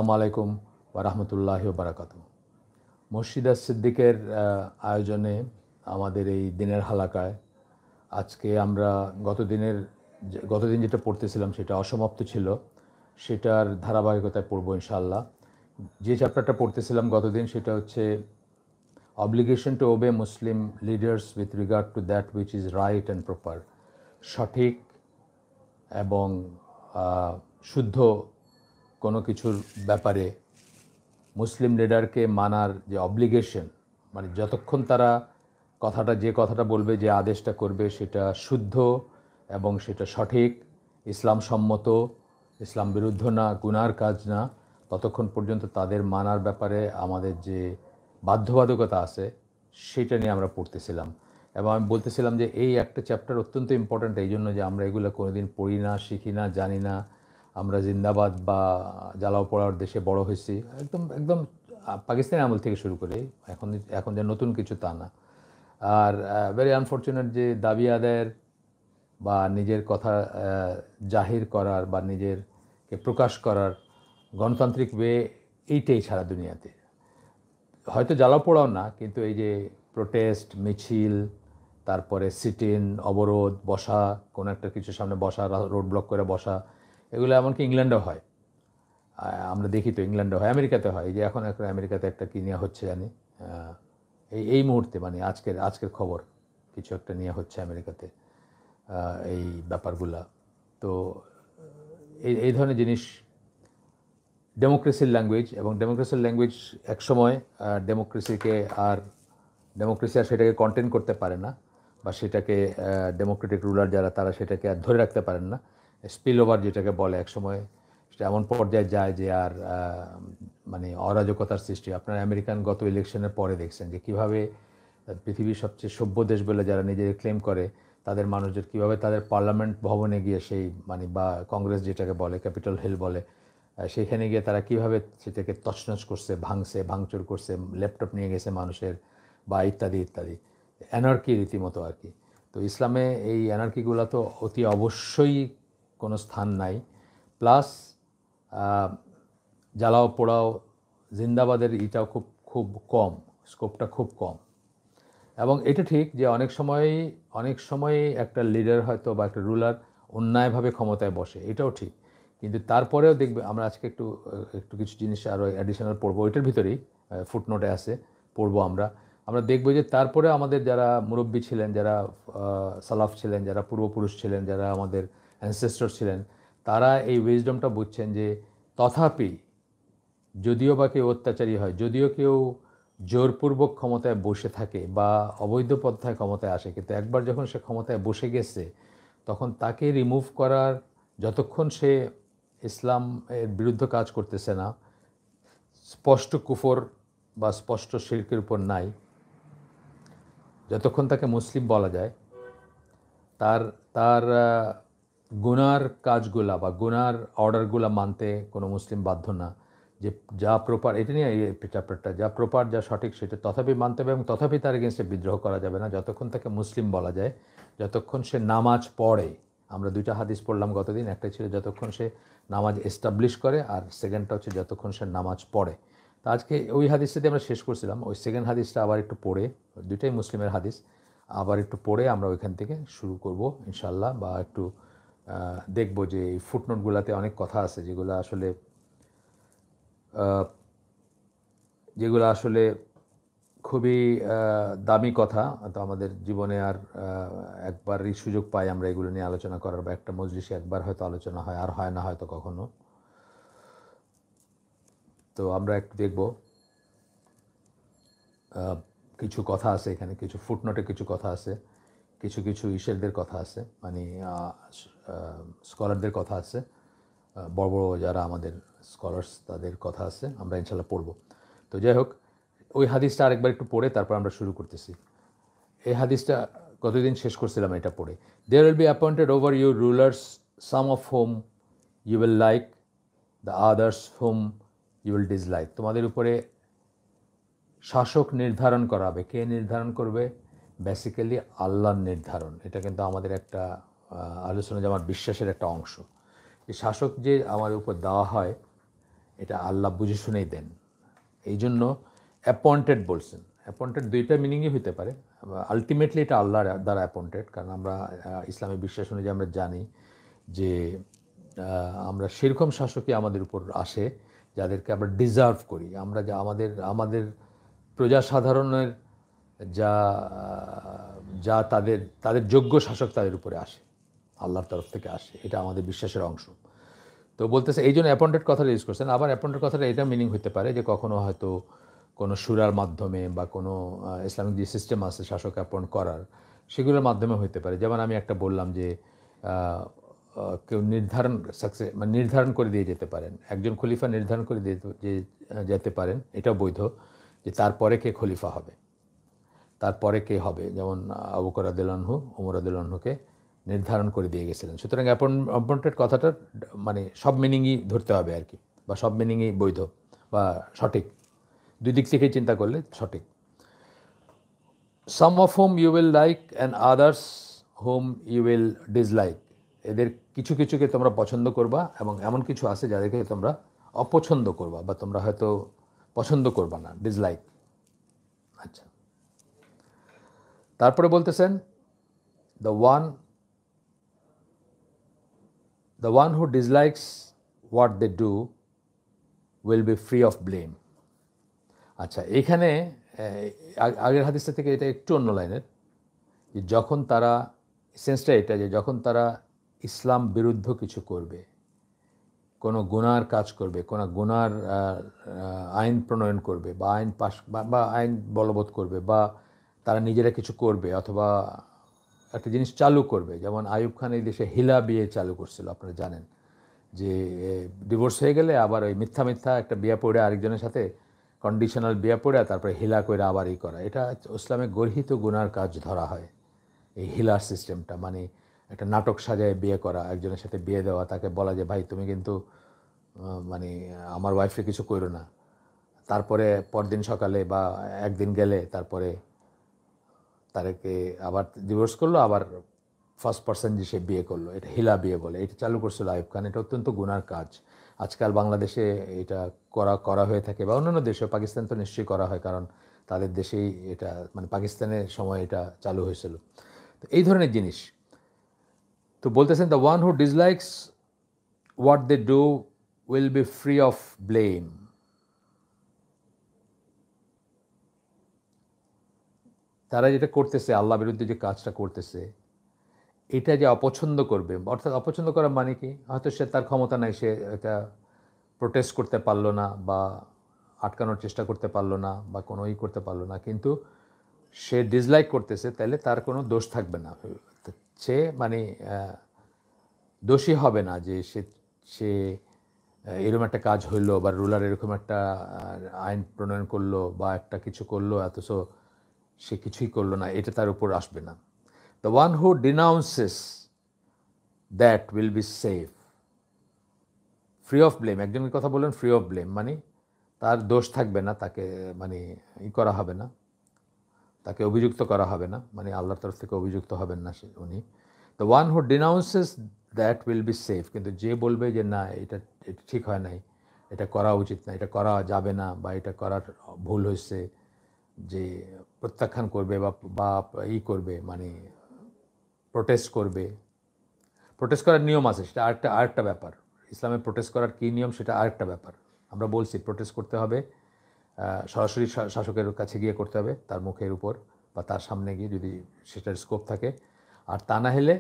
আসসালামু আলাইকুম ওয়া রাহমাতুল্লাহি ওয়া বারাকাতুহু। মসজিদ সিদ্দিকের আয়োজনে আমাদের এই দিনের হালাকায় আজকে আমরা গতদিন যেটা পড়তেছিলাম সেটা অসমাপ্ত ছিল, সেটার ধারাবাহিকতায় পড়ব ইনশাআল্লাহ। যে চ্যাপ্টারটা পড়তেছিলাম গতদিন সেটা হচ্ছে obligation two ওবে Muslim leaders with regard to that which is right and proper. সঠিক এবং শুদ্ধ কোনো কিছুর ব্যাপারে মুসলিম লিডারকে মানার যে অব্লিগেশন, মানে যতক্ষণ তারা যে কথাটা বলবে, যে আদেশটা করবে সেটা শুদ্ধ এবং সেটা সঠিক, ইসলাম সম্মত, ইসলাম বিরুদ্ধ না, গুনার কাজ না, ততক্ষণ পর্যন্ত তাদের মানার ব্যাপারে আমাদের যে বাধ্যবাধকতা আছে সেটা নিয়ে আমরা পড়তেছিলাম। এবং আমি বলতেছিলাম যে এই একটা চ্যাপ্টার অত্যন্ত ইম্পর্ট্যান্ট এই জন্য যে আমরা এগুলো কোনোদিন পড়ি না, শিখি না, জানি না। আমরা জিন্দাবাদ বা জ্বালাও পোড়ার দেশে বড় হয়েছি, একদম একদম পাকিস্তানি আমল থেকে শুরু করে এখন যে নতুন কিছু তা না। আর ভেরি আনফর্চুনেট যে দাবি আদায়ের বা নিজের কথা জাহির করার বা নিজেরকে প্রকাশ করার গণতান্ত্রিক ওয়ে এইটাই সারা দুনিয়াতে। হয়তো জ্বালাও পোড়াও না, কিন্তু এই যে প্রোটেস্ট, মিছিল, তারপরে সিট ইন, অবরোধ, বসা, কোনো একটা কিছুর সামনে বসা, রোড ব্লক করে বসা, এগুলো এমনকি ইংল্যান্ডেও হয়। আমরা দেখি তো ইংল্যান্ডে হয়, আমেরিকাতে হয়। এই যে এখন একটা আমেরিকাতে একটা কী নিয়ে হচ্ছে জানি, এই মুহূর্তে, মানে আজকের খবর, কিছু একটা নিয়ে হচ্ছে আমেরিকাতে এই ব্যাপারগুলা। তো এই ধরনের জিনিস ডেমোক্রেসির ল্যাঙ্গুয়েজ, এবং ডেমোক্রেসির ল্যাঙ্গুয়েজ একসময় ডেমোক্রেসি আর সেটাকে কন্টেন করতে পারে না, বা সেটাকে ডেমোক্রেটিক রুলার যারা তারা সেটাকে আর ধরে রাখতে পারেন না। স্পিল ওভার যেটাকে বলে, একসময় সেটা এমন পর্যায়ে যায় যে আর মানে অরাজকতার সৃষ্টি। আপনার আমেরিকান গত ইলেকশনের পরে দেখছেন যে কীভাবে পৃথিবীর সবচেয়ে সভ্য দেশ বলে যারা নিজেদের ক্লেম করে তাদের মানুষদের কীভাবে তাদের পার্লামেন্ট ভবনে গিয়ে সেই মানে বা কংগ্রেস যেটাকে বলে, ক্যাপিটাল হিল বলে, সেখানে গিয়ে তারা কীভাবে সেটাকে তছনছ করছে, ভাঙচুর করছে, ল্যাপটপ নিয়ে গেছে মানুষের, বা ইত্যাদি ইত্যাদি, অ্যানার্কি রীতিমতো আর কি। তো ইসলামে এই অ্যানার্কিগুলো তো অতি অবশ্যই কোনো স্থান নাই। প্লাস জ্বালাও পোড়াও, জিন্দাবাদের এটাও খুব খুব কম, স্কোপটা খুব কম। এবং এটা ঠিক যে অনেক সময় একটা লিডার হয়তো বা একটা রুলার অন্যায়ভাবে ক্ষমতায় বসে, এটাও ঠিক। কিন্তু তারপরেও দেখবে, আমরা আজকে একটু কিছু জিনিস আরও অ্যাডিশনাল পড়বো, এটার ভিতরেই ফুটনোটে আছে, পড়বো আমরা দেখব যে তারপরে আমাদের যারা মুরব্বী ছিলেন, যারা সালাফ ছিলেন, যারা পূর্বপুরুষ ছিলেন, যারা আমাদের অ্যানসেস্টর ছিলেন, তারা এই উইজডমটা বুঝছেন যে তথাপি যদিও বা কেউ অত্যাচারী হয়, যদিও কেউ জোরপূর্বক ক্ষমতায় বসে থাকে বা অবৈধ পন্থায় ক্ষমতায় আসে, কিন্তু একবার যখন সে ক্ষমতায় বসে গেছে তখন তাকে রিমুভ করার, যতক্ষণ সে ইসলাম এর বিরুদ্ধে কাজ করতেছে না, স্পষ্ট কুফর বা স্পষ্ট শিরকের উপর নাই, যতক্ষণ তাকে মুসলিম বলা যায়, তার গুনার কাজগুলা বা গুনার অর্ডারগুলা মানতে কোনো মুসলিম বাধ্য না। যে যা প্রপার, এটা নিয়ে এই চ্যাপ্টারটা, যা প্রপার, যা সঠিক সেটা তথাপি মানতে হবে, এবং তথাপি তার এগেনস্টে বিদ্রোহ করা যাবে না যতক্ষণ তাকে মুসলিম বলা যায়, যতক্ষণ সে নামাজ পড়ে। আমরা দুইটা হাদিস পড়লাম গতদিন, একটা ছিল যতক্ষণ সে নামাজ এস্টাবলিশ করে, আর সেকেন্ডটা হচ্ছে যতক্ষণ সে নামাজ পড়ে। তো আজকে ওই হাদিসটাতে আমরা শেষ করছিলাম, ওই সেকেন্ড হাদিসটা আবার একটু পড়ে, দুইটাই মুসলিমের হাদিস, আবার একটু পড়ে আমরা ওইখান থেকে শুরু করব ইনশাল্লাহ, বা একটু দেখব যে এই ফুটনোটগুলোতে অনেক কথা আছে যেগুলো আসলে খুবই দামি কথা। তো আমাদের জীবনে আর একবারই সুযোগ পাই আমরা এগুলো নিয়ে আলোচনা করার, বা একটা মজলিসে একবার হয়তো আলোচনা হয়, আর হয় না হয়তো কখনো। তো আমরা একটু দেখব, কিছু কথা আছে এখানে, কিছু ফুটনোটে কিছু কথা আছে, কিছু ইসেরদের কথা আছে, মানে স্কলারদের কথা আছে, বড় বড় যারা আমাদের স্কলার্স তাদের কথা আছে, আমরা ইনশাল্লাহ পড়ব। তো যাই হোক, ওই হাদিসটা আরেকবার একটু পড়ে তারপর আমরা শুরু করতেছি। এই হাদিসটা কতদিন শেষ করছিলাম এটা পড়ে। There will be appointed over you rulers, some of whom you will like, the others whom you will dislike. তোমাদের উপরে শাসক নির্ধারণ করা হবে। কে নির্ধারণ করবে? বেসিক্যালি আল্লাহর নির্ধারণ। এটা কিন্তু আমাদের একটা আলোচনা, যে আমার বিশ্বাসের একটা অংশ। এই শাসক যে আমাদের উপর দেওয়া হয়, এটা আল্লাহ বুঝে শুনেই দেন। এই জন্য অ্যাপয়েন্টেড বলছেন। অ্যাপয়েন্টেড দুইটা মিনিংই হতে পারে। আলটিমেটলি এটা আল্লাহর দ্বারা অ্যাপয়েন্টেড, কারণ আমরা ইসলামী বিশ্বাস অনুযায়ী আমরা জানি যে আমরা সেরকম শাসকই আমাদের উপর আসে যাদেরকে আমরা ডিজার্ভ করি। আমরা যা আমাদের প্রজাসাধারণের যা যা তাদের যোগ্য শাসক তাদের উপরে আসে, আল্লাহর তরফ থেকে আসে, এটা আমাদের বিশ্বাসের অংশ। তো বলতেছে এই জন্য অ্যাপয়েন্টেড কথাটা ইউজ করছেন। আবার অ্যাপয়েন্টেড কথাটা এটা মিনিং হতে পারে যে কখনো হয়তো কোনো শুরার মাধ্যমে বা কোনো ইসলামিক যে সিস্টেম আছে শাসক অ্যাপয়েন্ট করার, সেগুলোর মাধ্যমে হতে পারে। যেমন আমি একটা বললাম যে কেউ নির্ধারণ করে দিয়ে যেতে পারেন, একজন খলিফা নির্ধারণ করে দিয়ে যেতে পারেন, এটাও বৈধ, যে তারপরে কে খলিফা হবে, তারপরে কে হবে। যেমন আবু বকর রাদিয়াল্লাহু আনহু ওমর রাদিয়াল্লাহু আনহুকে নির্ধারণ করে দিয়ে গেছিলেন। সুতরাং অ্যাপয়েন্টেড কথাটার মানে সব মিনিংই ধরতে হবে আর কি, বা সব মিনিংই বৈধ বা সঠিক, দুই দিক থেকেই চিন্তা করলে সঠিক। Some of whom you will like and others whom you will dislike. এদের কিছু কিছুকে তোমরা পছন্দ করবা এবং এমন কিছু আছে যাদেরকে তোমরা অপছন্দ করবা বা তোমরা হয়তো পছন্দ করবা না, ডিসলাইক। আচ্ছা, তারপরে বলতেছেন the one who dislikes what they do will be free of blame. আচ্ছা, এখানে আগের হাদিসটা থেকে এটা একটু অন্য লাইনের, যে যখন তারা, সেন্সটা এটা যে যখন তারা ইসলাম বিরুদ্ধ কিছু করবে, কোনো গুনার কাজ করবে, কোনো গুনার আইন প্রণয়ন করবে বা আইন পাশ বা আইন বলবৎ করবে, বা তারা নিজেরা কিছু করবে অথবা একটা জিনিস চালু করবে। যেমন আইয়ুব খান এই দেশে হিলা বিয়ে চালু করছিল, আপনারা জানেন, যে ডিভোর্স হয়ে গেলে আবার ওই মিথ্যা একটা বিয়ে পড়ে আরেকজনের সাথে কন্ডিশনাল বিয়ে পড়ে তারপরে হিলা করে আবার এই করা, এটা ইসলামে গর্হিত গুনার কাজ ধরা হয়। এই হিলার সিস্টেমটা মানে একটা নাটক সাজায় বিয়ে করা, একজনের সাথে বিয়ে দেওয়া, তাকে বলা যে ভাই তুমি কিন্তু মানে আমার ওয়াইফকে কিছু করো না, তারপরে পরদিন সকালে বা একদিন গেলে তারপরে তাদেরকে আবার ডিভোর্স করলো, আবার ফার্স্ট পার্সন যে সে বিয়ে করলো, এটা হিলা বিয়ে বলে। এটা চালু করছিল আইয়ুব খান। এটা অত্যন্ত গুনার কাজ। আজকাল বাংলাদেশে এটা করা হয়ে থাকে, বা অন্যান্য দেশে, পাকিস্তান তো নিশ্চয়ই করা হয়, কারণ তাদের দেশেই এটা, মানে পাকিস্তানের সময় এটা চালু হয়েছিল। তো এই ধরনের জিনিস। তো বলতেছেন the one who dislikes what they do will be free of blame. তারা যেটা করতেছে, আল্লাহ বিরুদ্ধে যে কাজটা করতেছে, এটা যে অপছন্দ করবে, অর্থাৎ অপছন্দ করা মানে কি, হয়তো সে তার ক্ষমতা নাই, সে এটা প্রোটেস্ট করতে পারলো না বা আটকানোর চেষ্টা করতে পারলো না বা কোনো করতে পারলো না, কিন্তু সে ডিসলাইক করতেছে, তাহলে তার কোনো দোষ থাকবে না। সে মানে দোষী হবে না যে সে এরকম একটা কাজ হইলো বা রুলার এরকম একটা আইন প্রণয়ন করলো বা একটা কিছু করলো, অথচ সে কিছুই করলো না, এটা তার উপর আসবে না। The one who denounces that will be safe. Free of blame. একজনের কথা বললেন ফ্রি অফ ব্লেম, মানে তার দোষ থাকবে না, তাকে মানে করা হবে না, তাকে অভিযুক্ত করা হবে না, মানে আল্লাহর তরফ থেকে অভিযুক্ত হবেন না উনি। The one who denounces that will be safe. কিন্তু যে বলবে যে না, এটা ঠিক হয় নাই, এটা করা উচিত না, এটা করা যাবে না, বা এটা করার ভুল হয়েছে, যে প্রত্যাখ্যান করবে বা করবে, মানে প্রোটেস্ট করবে। প্রোটেস্ট করার নিয়ম আছে, সেটা আরেকটা ব্যাপার। ইসলামে প্রোটেস্ট করার কী নিয়ম, সেটা আরেকটা ব্যাপার। আমরা বলছি প্রোটেস্ট করতে হবে সরাসরি শাসকের কাছে গিয়ে করতে হবে, তার মুখের উপর বা তার সামনে গিয়ে, যদি সেটার স্কোপ থাকে। আর তা না হলে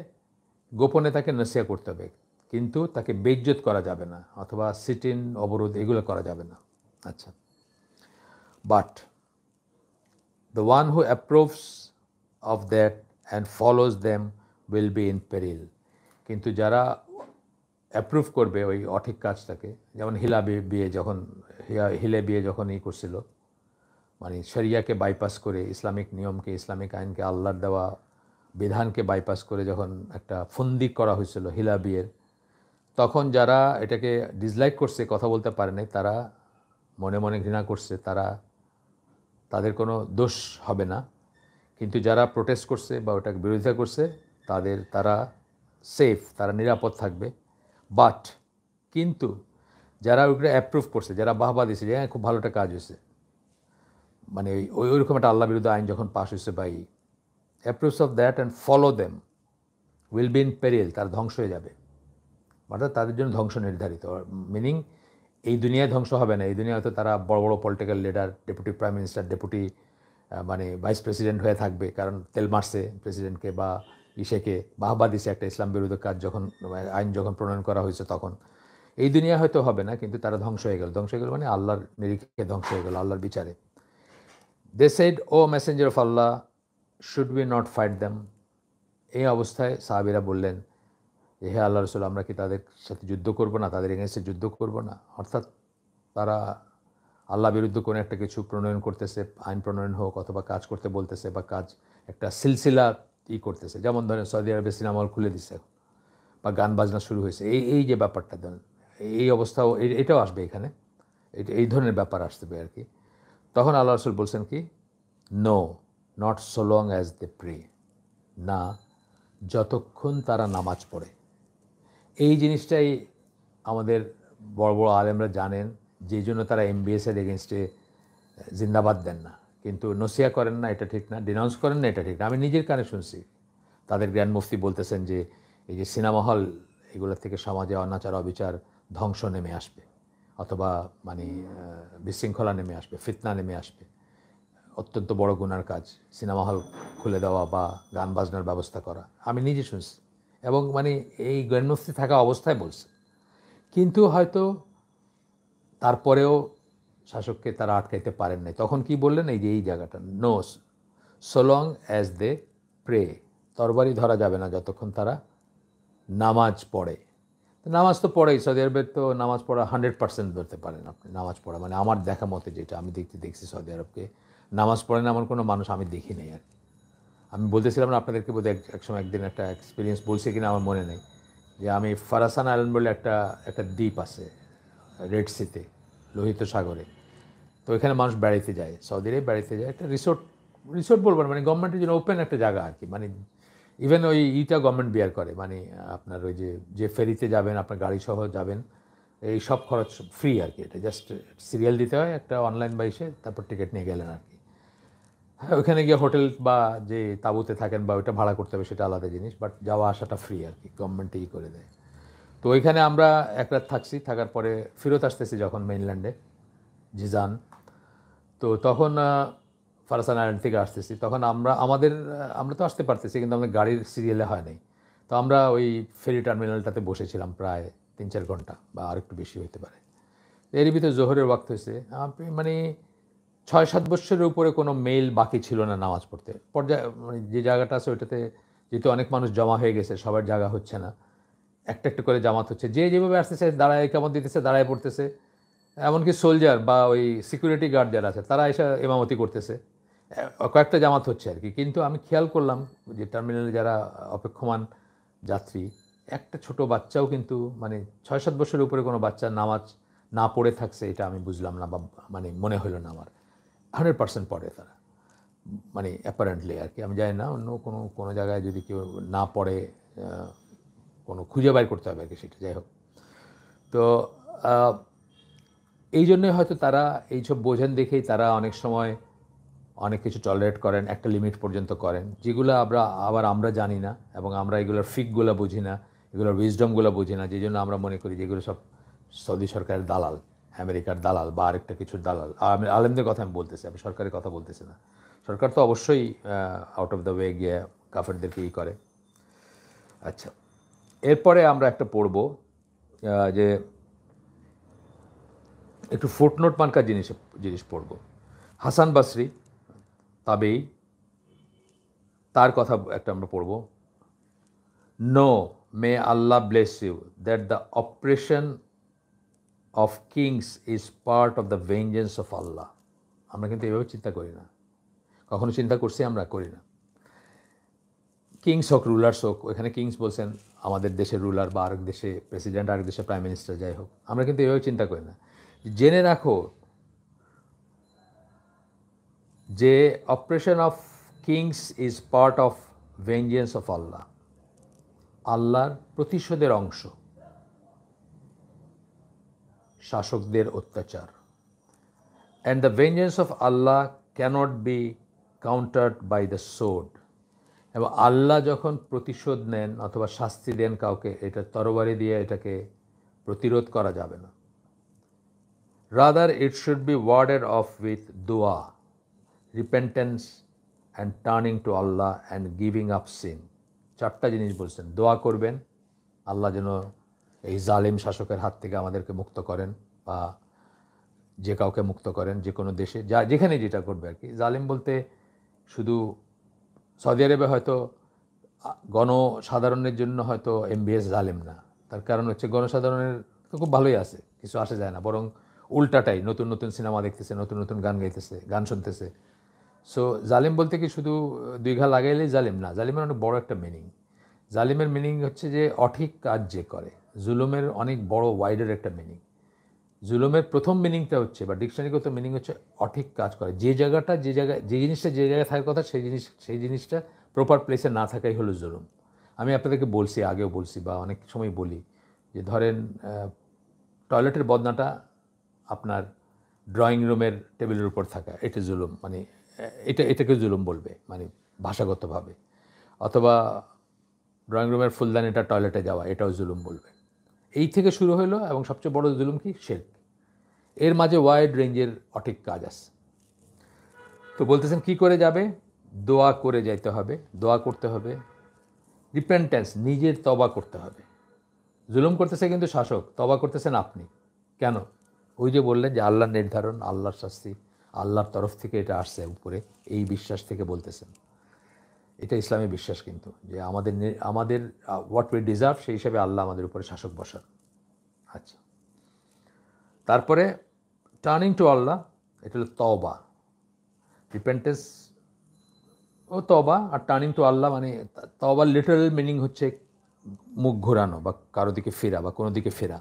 গোপনে তাকে নসিহত করতে হবে, কিন্তু তাকে বেইজ্জত করা যাবে না, অথবা সিট ইন, অবরোধ, এগুলো করা যাবে না। আচ্ছা, but the one who approves of that and follows them will be in peril. কিন্তু যারা অ্যাপ্রুভ করবে ওই অঠিক কাজটাকে, যেমন হিলে বিয়ে যখন করছিল, মানে শরিয়াকে বাইপাস করে, ইসলামিক নিয়মকে, ইসলামিক আইনকে, আল্লাহর দেওয়া বিধানকে বাইপাস করে যখন একটা ফন্দি করা হয়েছিল হিলা বিয়ের, তখন যারা এটাকে ডিসলাইক করছে, কথা বলতে পারে নাই, তারা মনে মনে ঘৃণা করছে, তাদের কোনো দোষ হবে না। কিন্তু যারা প্রোটেস্ট করছে বা ওটাকে বিরোধিতা করছে, তারা সেফ, তারা নিরাপদ থাকবে। বাট কিন্তু যারা ওইগুলো অ্যাপ্রুভ করছে, যারা বাহবা দিছে যে হ্যাঁ খুব ভালো একটা কাজ হয়েছে, মানে ওইরকম একটা আল্লাহ বিরুদ্ধে আইন যখন পাশ হয়েছে by approves of that and follow them will be in peril, তার ধ্বংস হয়ে যাবে, অর্থাৎ তাদের জন্য ধ্বংস নির্ধারিত। মিনিং এই দুনিয়ায় ধ্বংস হবে না, এই দুনিয়ায় হয়তো তারা বড় বড় political leader, deputy prime minister, deputy মানে ভাইস প্রেসিডেন্ট হয়ে থাকবে, কারণ তেল মারছে প্রেসিডেন্টকে বা ইসেকে বাহবা দিছে একটা ইসলাম বিরোধী কাজ যখন আইন যখন প্রণয়ন করা হয়েছে তখন। এই দুনিয়া হয়তো হবে না, কিন্তু তারা ধ্বংস হয়ে গেল। ধ্বংস হয়ে গেল মানে আল্লাহর নিরিখে ধ্বংস হয়ে গেল, আল্লাহর বিচারে। They said O messenger of Allah should we not fight them. এই অবস্থায় সাহাবীরা বললেন যে হে আল্লাহ রসুল, আমরা কি তাদের সাথে যুদ্ধ করব না, তাদের এগেনস্টে যুদ্ধ করব না? অর্থাৎ তারা আল্লাহ বিরুদ্ধে কোনো একটা কিছু প্রণয়ন করতেছে, আইন প্রণয়ন হোক অথবা কাজ করতে বলতেছে বা কাজ একটা সিলসিলা করতেছে, যেমন ধরেন সৌদি আরবে সিনেমা হল খুলে দিচ্ছে বা গান বাজনা শুরু হয়েছে, এই যে ব্যাপারটা ধরেন এই অবস্থাও এটাও আসবে এখানে, এই ধরনের ব্যাপার আসবে আর কি। তখন আল্লাহ রসুল বলছেন কি, no, not so long as they pray, না যতক্ষণ তারা নামাজ পড়ে। এই জিনিসটাই আমাদের বড় বড় আলেমরা জানেন, যেই জন্য তারা এমবিএসের এগেনস্টে জিন্দাবাদ দেন না, কিন্তু নসিয়া করেন না, এটা ঠিক না, ডিনাউন্স করেন না, এটা ঠিক না। আমি নিজের কানে শুনছি তাদের গ্র্যান্ড মুফতি বলতেছেন যে এই যে সিনেমা হল, এগুলোর থেকে সমাজে অনাচার অবিচার ধ্বংস নেমে আসবে, অথবা মানে বিশৃঙ্খলা নেমে আসবে, ফিতনা নেমে আসবে। অত্যন্ত বড় গুনার কাজ সিনেমা হল খুলে দেওয়া বা গান বাজনার ব্যবস্থা করা, আমি নিজে শুনছি, এবং মানে এই গ্র্যান্ড মুফতি থাকা অবস্থায় বলছে। কিন্তু হয়তো তারপরেও শাসককে তারা আটকাইতে পারেন নাই। তখন কি বললেন, এই যে এই জায়গাটা, no so long as they pray, তরবারি ধরা যাবে না যতক্ষণ তারা নামাজ পড়ে। নামাজ তো পড়েই, সৌদি আরবের তো নামাজ পড়া 100% ধরতে পারেন আপনি। নামাজ পড়া মানে আমার দেখা মতে, যেটা আমি দেখছি সৌদি আরবকে, নামাজ পড়ে না এমন কোনো মানুষ আমি দেখি নেই আর কি। আমি বলতেছিলাম না আপনাদেরকে, বোধহয় একসময় একদিন একটা এক্সপিরিয়েন্স বলছি কিনা আমার মনে নেই, যে আমি ফারাসান আইল্যান্ড বলে একটা দ্বীপ আছে রেড সিতে, লোহিত সাগরে। তো এখানে মানুষ বেড়াইতে যায়, সৌদিরে বেড়াইতে যায়, একটা রিসোর্ট বলবেন, মানে গভর্নমেন্টের জন্য ওপেন একটা জায়গা আর কি। মানে ইভেন ওই গভর্নমেন্ট বিয়ার করে, মানে আপনার ওই যে ফেরিতে যাবেন, আপনার গাড়ি সহ যাবেন, এই সব খরচ ফ্রি আর কি। এটা জাস্ট সিরিয়াল দিতে হয় একটা অনলাইন বা এসে, তারপর টিকিট নিয়ে গেলেন আর কি। হ্যাঁ, ওইখানে গিয়ে হোটেল বা যে তাঁবুতে থাকেন বা ওইটা ভাড়া করতে হবে, সেটা আলাদা জিনিস, বাট যাওয়া আসাটা ফ্রি আর কি, গভর্নমেন্টেই করে দেয়। তো ওইখানে আমরা এক রাত থাকছি, থাকার পরে ফেরত আসতেছি যখন মেইনল্যান্ডে জিজান, তো তখন ফারাসান আইল্যান্ড থেকে আসতেছি, তখন আমরা তো আসতে পারতেছি, কিন্তু আমাদের গাড়ির সিরিয়ালে হয় নাই। তো আমরা ওই ফেরি টার্মিনালটাতে বসেছিলাম প্রায় 3-4 ঘন্টা বা আর একটু বেশি হতে পারে। এর ভিতরে জোহরের ওয়াক্ত হয়েছে, আপনি মানে 6-7 বৎসরের উপরে কোনো মেইল বাকি ছিল না নামাজ পড়তে। মানে যে জায়গাটা আছে ওইটাতে যেহেতু অনেক মানুষ জমা হয়ে গেছে, সবার জায়গা হচ্ছে না, একটা একটা করে জামাত হচ্ছে, যে যেভাবে আসতেছে দাঁড়ায় কেমন দিতেছে, দাঁড়ায় পড়তেছে। এমনকি সোলজার বা ওই সিকিউরিটি গার্ড যারা আছে তারা এসে ইমামতি করতেছে, কয়েকটা জামাত হচ্ছে আর কি। কিন্তু আমি খেয়াল করলাম যে টার্মিনালে যারা অপেক্ষমান যাত্রী, একটা ছোট বাচ্চাও কিন্তু, মানে 6-7 বছরের উপরে কোনো বাচ্চা নামাজ না পড়ে থাকছে, এটা আমি বুঝলাম না, বা মানে মনে হলো না আমার। 100% পড়ে তারা, মানে অ্যাপারেন্টলি আর কি। আমি জানি না অন্য কোনো জায়গায় যদি কেউ না পড়ে, কোনো খুঁজে বাইর করতে হবে আর কি, সেটা যাই হোক। তো এই জন্যই হয়তো তারা এইসব বোঝেন দেখেই তারা অনেক সময় অনেক কিছু টলারেট করেন, একটা লিমিট পর্যন্ত করেন, যেগুলো আমরা জানি না, এবং আমরা এগুলোর ফিকগুলো বুঝি না, এগুলোর উইজডমগুলো বুঝি না, যে জন্য আমরা মনে করি যেগুলো সব সৌদি সরকারের দালাল, আমেরিকার দালাল বা আরেকটা কিছুর দালাল। আমি আলেমদের কথা আমি বলতেছি, আমি সরকারের কথা বলতেছি না। সরকার তো অবশ্যই আউট অফ দ্য ওয়ে গিয়ে কাফেরদেরকে করে। আচ্ছা, এরপরে আমরা একটা পড়ব যে একটু ফুটনোট মার্কার জিনিস পড়ব। হাসান বাসরি তাবেই, তার কথা একটা আমরা পড়ব। No, may Allah bless you, that the operation of kings is part of the vengeance of Allah. আমরা কিন্তু এভাবে চিন্তা করি না, কখনো চিন্তা করছি আমরা? করি না। কিংস হোক, রুলার্স হোক, ওখানে কিংস বলছেন আমাদের দেশের রুলার বা আরেক দেশে প্রেসিডেন্ট, আরেক দেশে প্রাইম মিনিস্টার, যাই হোক, আমরা কিন্তু এভাবে চিন্তা করি না। জেনে রাখো যে operation of kings is part of vengeance of Allah, আল্লাহর প্রতিশোধের অংশ। শাসকদের অত্যাচার। And the vengeance of Allah cannot be countered by the sword. এবং আল্লাহ যখন প্রতিশোধ নেন অথবা শাস্তি দেন কাউকে, এটা তরবারি দিয়ে এটাকে প্রতিরোধ করা যাবে না। Rather it should be warded off with দোয়া, repentance and turning to Allah and giving up sin. 4টা জিনিস বলছেন। দোয়া করবেন আল্লাহ যেন এই জালিম শাসকের হাত থেকে আমাদেরকে মুক্ত করেন, বা যে কাউকে মুক্ত করেন, যে কোনো দেশে যেখানে যেটা করবে আর কি। জালিম বলতে শুধু সৌদি আরবে হয়তো গণসাধারণের জন্য হয়তো MBS জালিম না, তার কারণ হচ্ছে গণসাধারণের তো খুব ভালোই আছে, কিছু আসে যায় না, বরং উল্টাটাই, নতুন নতুন সিনেমা দেখতেছে, নতুন নতুন গান গাইতেছে, গান শুনতেছে। সো জালিম বলতে কি শুধু 2 ঘা লাগাইলেই জালিম না, জালিমের অনেক বড় একটা মিনিং। জালিমের মিনিং হচ্ছে যে অঠিক কাজ যে করে। জুলুমের অনেক বড় ওয়াইডের একটা মিনিং। জুলুমের প্রথম মিনিংটা হচ্ছে, বা ডিকশনারিগত মিনিং হচ্ছে অঠিক কাজ করে। যে জিনিসটা যে জায়গায় থাকার কথা সেই জিনিসটা প্রপার প্লেসে না থাকাই হলো জুলুম। আমি আপনাদেরকে বলছি, আগেও বলছি বা অনেক সময় বলি, যে ধরেন টয়লেটের বদনাটা আপনার ড্রয়িং রুমের টেবিলের উপর থাকা, এটা জুলুম, মানে এটাকে জুলুম বলবে, মানে ভাষাগতভাবে। অথবা ড্রয়িং রুমের ফুলদানিটা টয়লেটে যাওয়া, এটাও জুলুম বলবে। এই থেকে শুরু হলো, এবং সবচেয়ে বড় জুলুম কি? শিরক। এর মাঝে ওয়াইড রেঞ্জের অঠিক কাজ আছে। তো বলতেছেন কি করে যাবে? দোয়া করে যাইতে হবে, দোয়া করতে হবে, রিপেন্টেন্স, নিজের তবা করতে হবে। জুলুম করতেছে কিন্তু শাসক, তবা করতেছেন আপনি। কেন? ওই যে বললেন যে আল্লাহর নির্ধারণ, আল্লাহর শাস্তি, আল্লাহর তরফ থেকে এটা আসছে উপরে, এই বিশ্বাস থেকে বলতেছেন। এটা ইসলামী বিশ্বাস কিন্তু, যে আমাদের হোয়াট উই ডিজার্ভ সেই হিসাবে আল্লাহ আমাদের উপরে শাসক বসান। আচ্ছা, তারপরে টার্নিং টু আল্লাহ, এটা হলো তওবা। রিপেন্টেন্স ও তওবা, আর টার্নিং টু আল্লাহ মানে তওবার লিটারাল মিনিং হচ্ছে মুখ ঘোরানো বা কারো দিকে ফেরা বা কোনো দিকে ফেরা,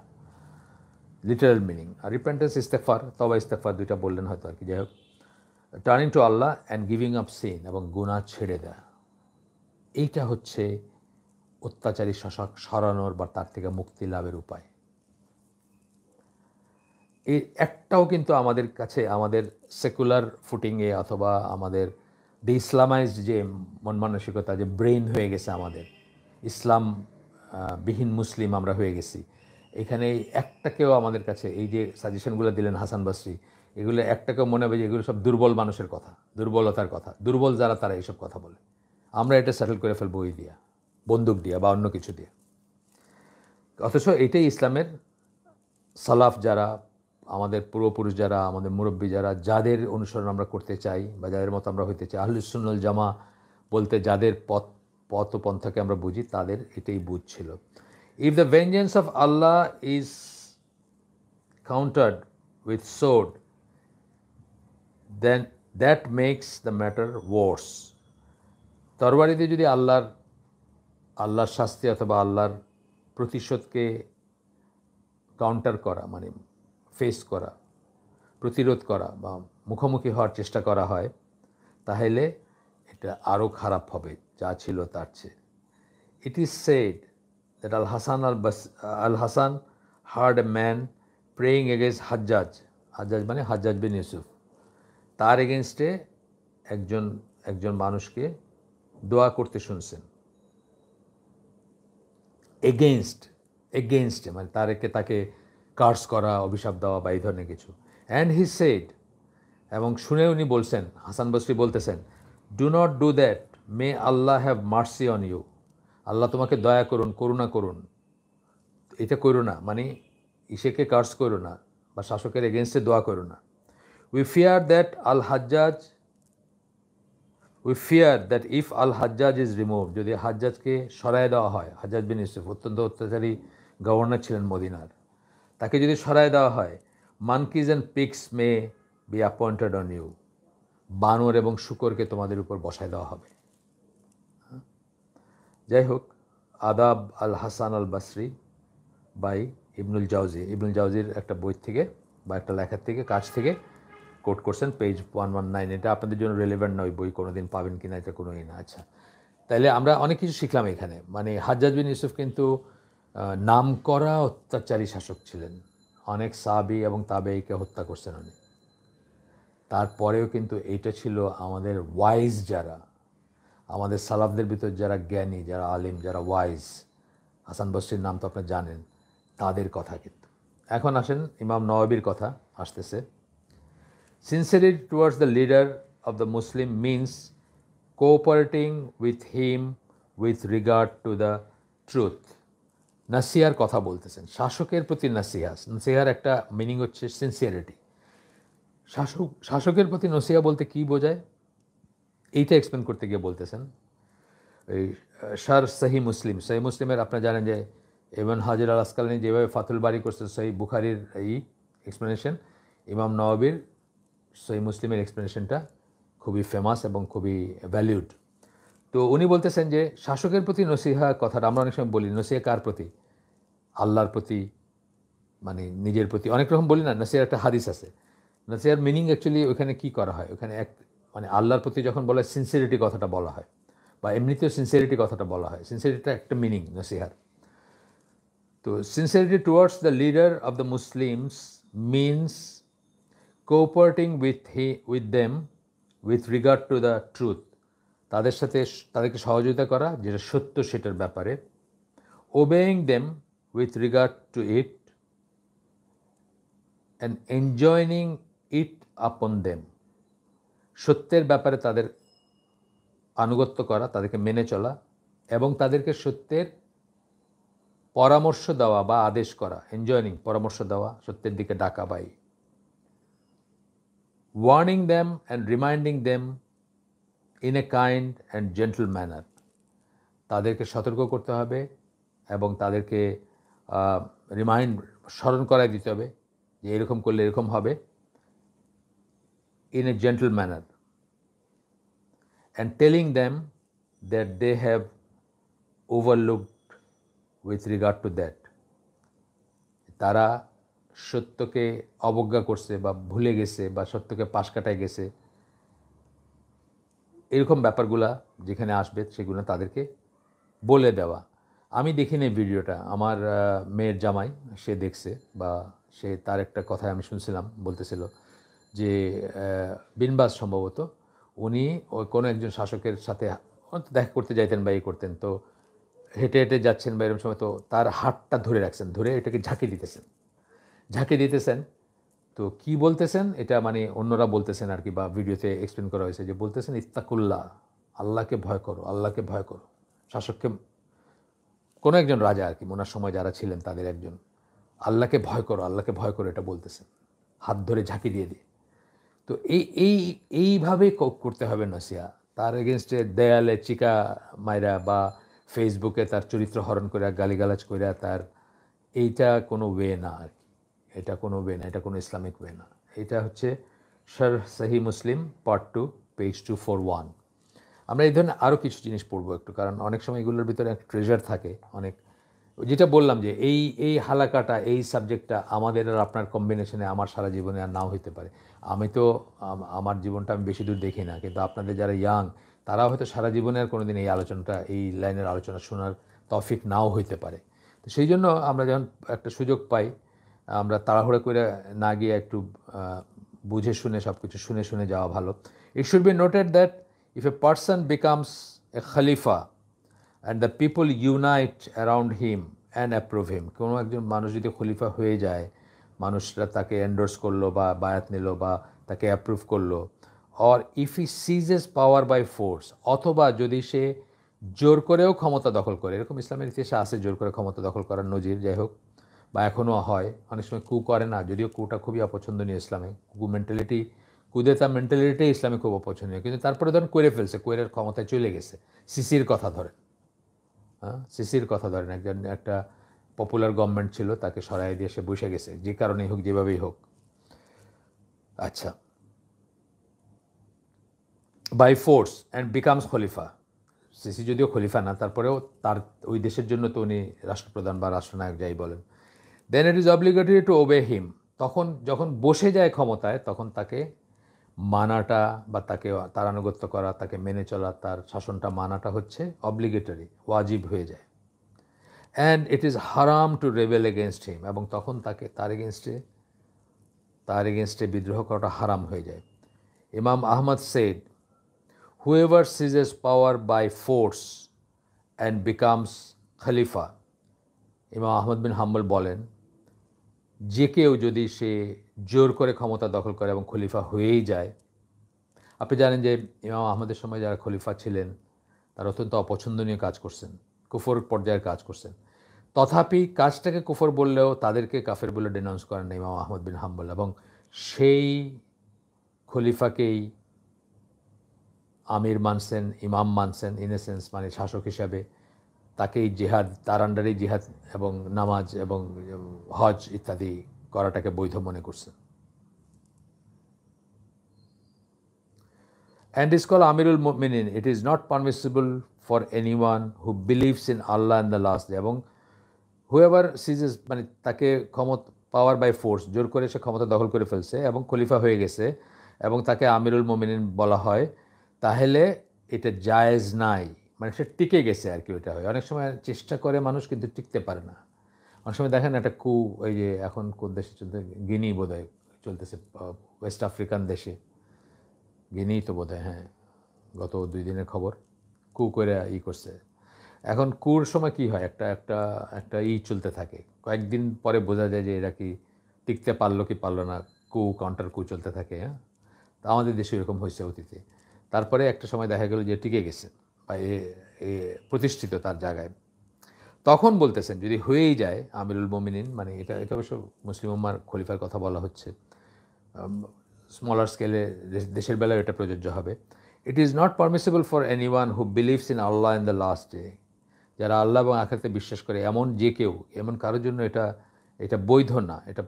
লিটারাল মিনিং। আর রিপেন্টেন্স ইস্তেগফার, তওবা ইস্তেগফার দুইটা বললেন হয়তো আর কি। যাই হোক, turning to Allah and giving up sin, এবং গুনাহ ছেড়ে দেয়া, এইটা হচ্ছে অত্যাচারী শাসক সরানোর বা তার থেকে মুক্তি লাভের উপায়। এই একটাও কিন্তু আমাদের কাছে, আমাদের সেকুলার ফুটিংয়ে অথবা আমাদের দি ইসলামাইজড যে মন মানসিকতা, যে ব্রেইন হয়ে গেছে আমাদের, ইসলাম বিহীন মুসলিম আমরা হয়ে গেছি, এখানে একটাকেও আমাদের কাছে, এই যে সাজেশনগুলো দিলেন হাসান বসরি, এগুলো একটাকেও মনে হবে যে এগুলো সব দুর্বল মানুষের কথা, দুর্বলতার কথা, দুর্বল যারা তারা এইসব কথা বলে। আমরা এটা সেটেল করে ফেলবো ওই দিয়া, বন্দুক দিয়া বা অন্য কিছু দিয়ে। অথচ এটাই ইসলামের সালাফ যারা, আমাদের পূর্বপুরুষ যারা, আমাদের মুরব্বী যারা, যাদের অনুসরণ আমরা করতে চাই বা যাদের মতো আমরা হইতে চাই, আহলুস সুন্নাহ ওয়াল জামা বলতে যাদের পথ ও পন্থাকে আমরা বুঝি, তাদের এটাই বুঝ ছিল। If the vengeance of Allah is countered with sword, then that makes the matter worse. তরবারিতে যদি আল্লাহর শাস্তি অথবা আল্লাহর প্রতিশোধকে কাউন্টার করা, মানে ফেস করা, প্রতিরোধ করা বা মুখোমুখি হওয়ার চেষ্টা করা হয়, তাহলে এটা আরও খারাপ হবে যা ছিল তার চেয়ে। It is said that Al Hasan hard a man praying against Hajjaj, Hajjaj মানে হাজ্জাজ বিন ইউসুফ, তার এগেনস্টে একজন মানুষকে দোয়া করতে শুনছেন। এগেইনস্টে মানে তাকে কার্স করা, অভিশাপ দেওয়া বা এই ধরনের কিছু। অ্যান্ড হি সেড, এবং শুনে উনি বলছেন, হাসান বসরি বলতেছেন, do not do that, may Allah have mercy on you, আল্লাহ তোমাকে দয়া করুন, করুণা করুন, এটা করো না, মানে ইসেকে কার্স করো না বা শাসকের এগেনস্টে দোয়া করো না। We fear that if Al Hajjaj is remove, যদি হাজ্জাজকে সরায় দেওয়া হয়, হাজ্জাজ বিন ইউসুফ অত্যন্ত অত্যাচারী গভর্নর ছিলেন মদিনার, তাকে যদি সরায় দেওয়া হয়, monkeys and pigs may be appointed on you, বানর এবং শূকরকে তোমাদের উপর বসায় দেওয়া হবে। যাই হোক, আদাব আল হাসান আল বসরি বাই ইবনুল জাওজির একটা বই থেকে বা একটা লেখার থেকে, কাজ থেকে কোট করছেন, পেজ 119। এটা আপনাদের জন্য রেলেভেন্ট না, ওই বই কোনোদিন পাবেন কিনা এটা কোনো না। আচ্ছা, তাইলে আমরা অনেক কিছু শিখলাম এখানে। মানে হাজ্জাজ বিন ইউসুফ কিন্তু নাম করা অত্যাচারী শাসক ছিলেন, অনেক সাহাবী এবং তাবেঈকে হত্যা করছেন উনি। তারপরেও কিন্তু এইটা ছিল আমাদের ওয়াইজ যারা, আমাদের সালাফদের ভিতর যারা জ্ঞানী, যারা আলিম, যারা ওয়াইজ, হাসান বসরির নাম তো আপনারা জানেন, তাদের কথা কিন্তু। এখন আসেন ইমাম নওয়াবীর কথা আসতেছে। Sincerity towards the leader of the Muslim means cooperating with him with regard to the truth. নাসিহার কথা বলতেছেন, শাসকের প্রতি নাসিহা। নাসিহার একটা মিনিং হচ্ছে সিনসিয়ারিটি। শাসকের প্রতি নসিহা বলতে কি বোঝায়, এইটা এক্সপ্লেন করতে গিয়ে বলতেছেন। এই সহি মুসলিমের আপনারা জানেন যে ইবন হাজার আল আসকালানী যেভাবে ফাতুল বারি করছেন সহি বুখারীর এই এক্সপ্লেনেশন, ইমাম নওয়াবীর সহি মুসলিমের এক্সপ্লেনেশনটা খুবই ফেমাস এবং খুবই ভ্যালিউড। তো উনি বলতেছেন যে শাসকের প্রতি নসিহা কথাটা আমরা অনেক সময় বলি, নসিহা কার প্রতি? আল্লাহর প্রতি, মানে নিজের প্রতি অনেক রকম বলি না। নসিহার একটা হাদিস আছে। নসিহার মিনিং অ্যাকচুয়ালি ওখানে কি করা হয়, ওখানে মানে আল্লাহর প্রতি যখন বলা হয় সিনসিয়ারিটি কথাটা বলা হয়, বা এমনিতেও সিনসিয়ারিটি কথাটা বলা হয়। সিনসিয়ারিটিটা একটা মিনিং নসিহার। তো sincerity towards the leader of the Muslims means cooperating with them with regard to the truth. তাদেরকে সহযোগিতা করা যেটা সত্য সেটার ব্যাপারে, ওবেইং them with regard two it and enjoying it আপন দেম। সত্যের ব্যাপারে তাদের আনুগত্য করা, তাদেরকে মেনে চলা এবং তাদেরকে সত্যের পরামর্শ দেওয়া বা আদেশ করা, এনজয়িং পরামর্শ দেওয়া, সত্যের দিকে ডাকা by warning them and reminding them in a kind and gentle manner. তাদেরকে সতর্ক করতে হবে এবং তাদেরকে স্মরণ করাই দিতে হবে যে এরকম করলে এরকম হবে, in a gentle manner, and telling them that they have overlooked with regard to that. তারা সত্যকে অবজ্ঞা করছে বা ভুলে গেছে বা সত্যকে পাশ কাটায় গেছে, এরকম ব্যাপারগুলা যেখানে আসবে সেগুলো তাদেরকে বলে দেওয়া। আমি দেখিনি ভিডিওটা, আমার মেয়ের জামাই সে দেখছে, বা সে তার একটা কথায় আমি শুনছিলাম বলতেছিল যে বিনবাজ সম্ভবত উনি ওই কোনো একজন শাসকের সাথে দেখা করতে যাইতেন বা এই করতেন, তো হেঁটে হেঁটে যাচ্ছেন বা এরকম সময় তো তার হাতটা ধরে রাখছেন, ধরে এটাকে ঝাঁকি দিতেছেন। তো কি বলতেছেন এটা মানে অন্যরা বলতেছেন আর কি, বা ভিডিওতে এক্সপ্লেন করা হয়েছে যে বলতেছেন ইত্তাকুল্লাহ, আল্লাহকে ভয় করো, আল্লাহকে ভয় করো। শাসককে, কোনো একজন রাজা আর কি ওনার সময় যারা ছিলেন তাদের একজন, আল্লাহকে ভয় করো, আল্লাহকে ভয় করো এটা বলতেছেন, হাত ধরে ঝাঁকি দিয়ে। তো এইভাবে করতে হবে নসিহা। তার এগেনস্টে দেয়ালে চিকা মাইরা বা ফেসবুকে তার চরিত্র হরণ করে গালিগালাজ করে তার, এইটা কোনো ওয়ে না আর কি। এটা কোনো ওয়ে না, এটা কোনো ইসলামিক ওয়ে না। এটা হচ্ছে সহি মুসলিম পার্ট 2 পেজ 241। আমরা এই ধরনের আরও কিছু জিনিস পড়বো একটু, কারণ অনেক সময় এগুলোর ভিতরে একটা ট্রেজার থাকে অনেক। যেটা বললাম যে এই হালাকাটা, এই সাবজেক্টটা আমাদের আর আপনার কম্বিনেশনে আমার সারা জীবনে আর নাও হইতে পারে। আমি তো আমার জীবনটা আমি বেশি দূর দেখি না, কিন্তু আপনাদের যারা ইয়াং তারাও হয়তো সারা জীবনে আর কোনোদিন এই আলোচনাটা, এই লাইনের আলোচনা শোনার তৌফিক নাও হইতে পারে। তো সেই জন্য আমরা যখন একটা সুযোগ পাই, আমরা তাড়াহুড়ো করে না গিয়ে একটু বুঝে শুনে সব কিছু শুনে যাওয়া ভালো। It should be noted that if a person becomes a খলিফা and the people unite around him and approve him, কোনো একজন মানুষ যদি খলিফা হয়ে যায়, মানুষরা তাকে এন্ডোর্স করলো বা বায়াত নিল বা তাকে অ্যাপ্রুভ করলো, or if he seizes power by force, অথবা যদি সে জোর করেও ক্ষমতা দখল করে, এরকম ইসলামের ইতিহাসে আছে জোর করে ক্ষমতা দখল করার নজির, যাই হোক, বা এখনও হয়, অনেক সময় কু করে না, যদিও কুটা খুবই অপছন্দনীয় ইসলামে, কুদেতা মেন্টালিটি ইসলামে খুব অপছন্দনীয়, কিন্তু তারপরে ধরেন করে ফেলছে, কোয়েরের ক্ষমতায় চলে গেছে। সিসির কথা ধরেন, সিসির কথা ধরেন, একটা পপুলার গভর্নমেন্ট ছিল, তাকে সরাই দিয়ে সে বসে গেছে, যে কারণেই হোক, যেভাবেই হোক। আচ্ছা, বাই ফোর্স অ্যান্ড বিকামস খলিফা, সিসি যদিও খলিফা না, তারপরেও তার ওই দেশের জন্য তো উনি রাষ্ট্রপ্রধান বা রাষ্ট্রনায়ক যাই বলেন। Then it is obligatory to obey him, তখন যখন বসে যায় ক্ষমতায় তখন তাকে মানাটা বা তাকে তার আনুগত্য করা, তাকে মেনে চলা, তার শাসনটা মানাটা হচ্ছে অব্লিগেটরি, ওয়াজিব হয়ে যায়। অ্যান্ড ইট ইজ হারাম টু রেবেল এগেনস্ট হিম, এবং তখন তাকে তার এগেনস্টে বিদ্রোহ করাটা হারাম হয়ে যায়। Imam Ahmad said, whoever seizes power by force and becomes খলিফা, ইমাম আহমদ বিন হাম্বল বলেন, যে কেউ যদি সে জোর করে ক্ষমতা দখল করে এবং খলিফা হয়েই যায়। আপনি জানেন যে ইমাম আহমদের সময় যারা খলিফা ছিলেন তারা অত্যন্ত অপছন্দনীয় কাজ করছেন, কুফর পর্যায়ের কাজ করছেন। তথাপি কাজটাকে কুফর বললেও তাদেরকে কাফের বলে ডেনাউন্স করেন না ইমাম আহমদ বিন হাম্বল, এবং সেই খলিফাকেই আমির মানছেন, ইমাম মানছেন, ইনেসেন্স মানে শাসক হিসাবে। তাকেই জিহাদ, তার আন্ডারেই জিহাদ এবং নামাজ এবং হজ ইত্যাদি করাটাকে বৈধ মনে করছেন। And is called Amirul Mu'minin. It is not permissible for anyone who believes in Allah and the last day. এবং whoever seizes মানে তাকে ক্ষমতা পাওয়ার বাই ফোর্স, জোর করে সে ক্ষমতা দখল করে ফেলছে এবং খলিফা হয়ে গেছে এবং তাকে আমিরুল মুমিনিন বলা হয়, তাহলে এটা জায়েজ নাই, মানে সে টিকে গেছে আর কি। ওইটা হয় অনেক সময় চেষ্টা করে মানুষ কিন্তু টিকতে পারে না। অনেক সময় দেখেন একটা ওই যে এখন কোন দেশে চলতে, গিনি বোধহয় চলতেছে, ওয়েস্ট আফ্রিকান দেশে, গিনি তো বোধহয়, হ্যাঁ, গত 2 দিনের খবর, করে করছে। এখন সময় কি হয়, একটা একটা একটা চলতে থাকে, কয়েকদিন পরে বোঝা যায় যে এরা কি টিকতে পারলো কি পারলো না, কাউন্টার চলতে থাকে। হ্যাঁ, তা আমাদের দেশে এরকম হয়েছে অতীতে। তারপরে একটা সময় দেখা গেল যে টিকে গেছে বা প্রতিষ্ঠিত তার জায়গায়। তখন বলতেছেন যদি হয়েই যায় আমিরুল মুমিনিন, মানে এটা অবশ্য মুসলিম উম্মার খলিফার কথা বলা হচ্ছে, স্মলার স্কেলে দেশের বেলায় এটা প্রযোজ্য হবে। It is not permissible for anyone who believes in Allah in the last day, যারা আল্লাহ এবং আখিরাতে বিশ্বাস করে এমন যে কেউ, এমন কারোর জন্য এটা বৈধ না, এটা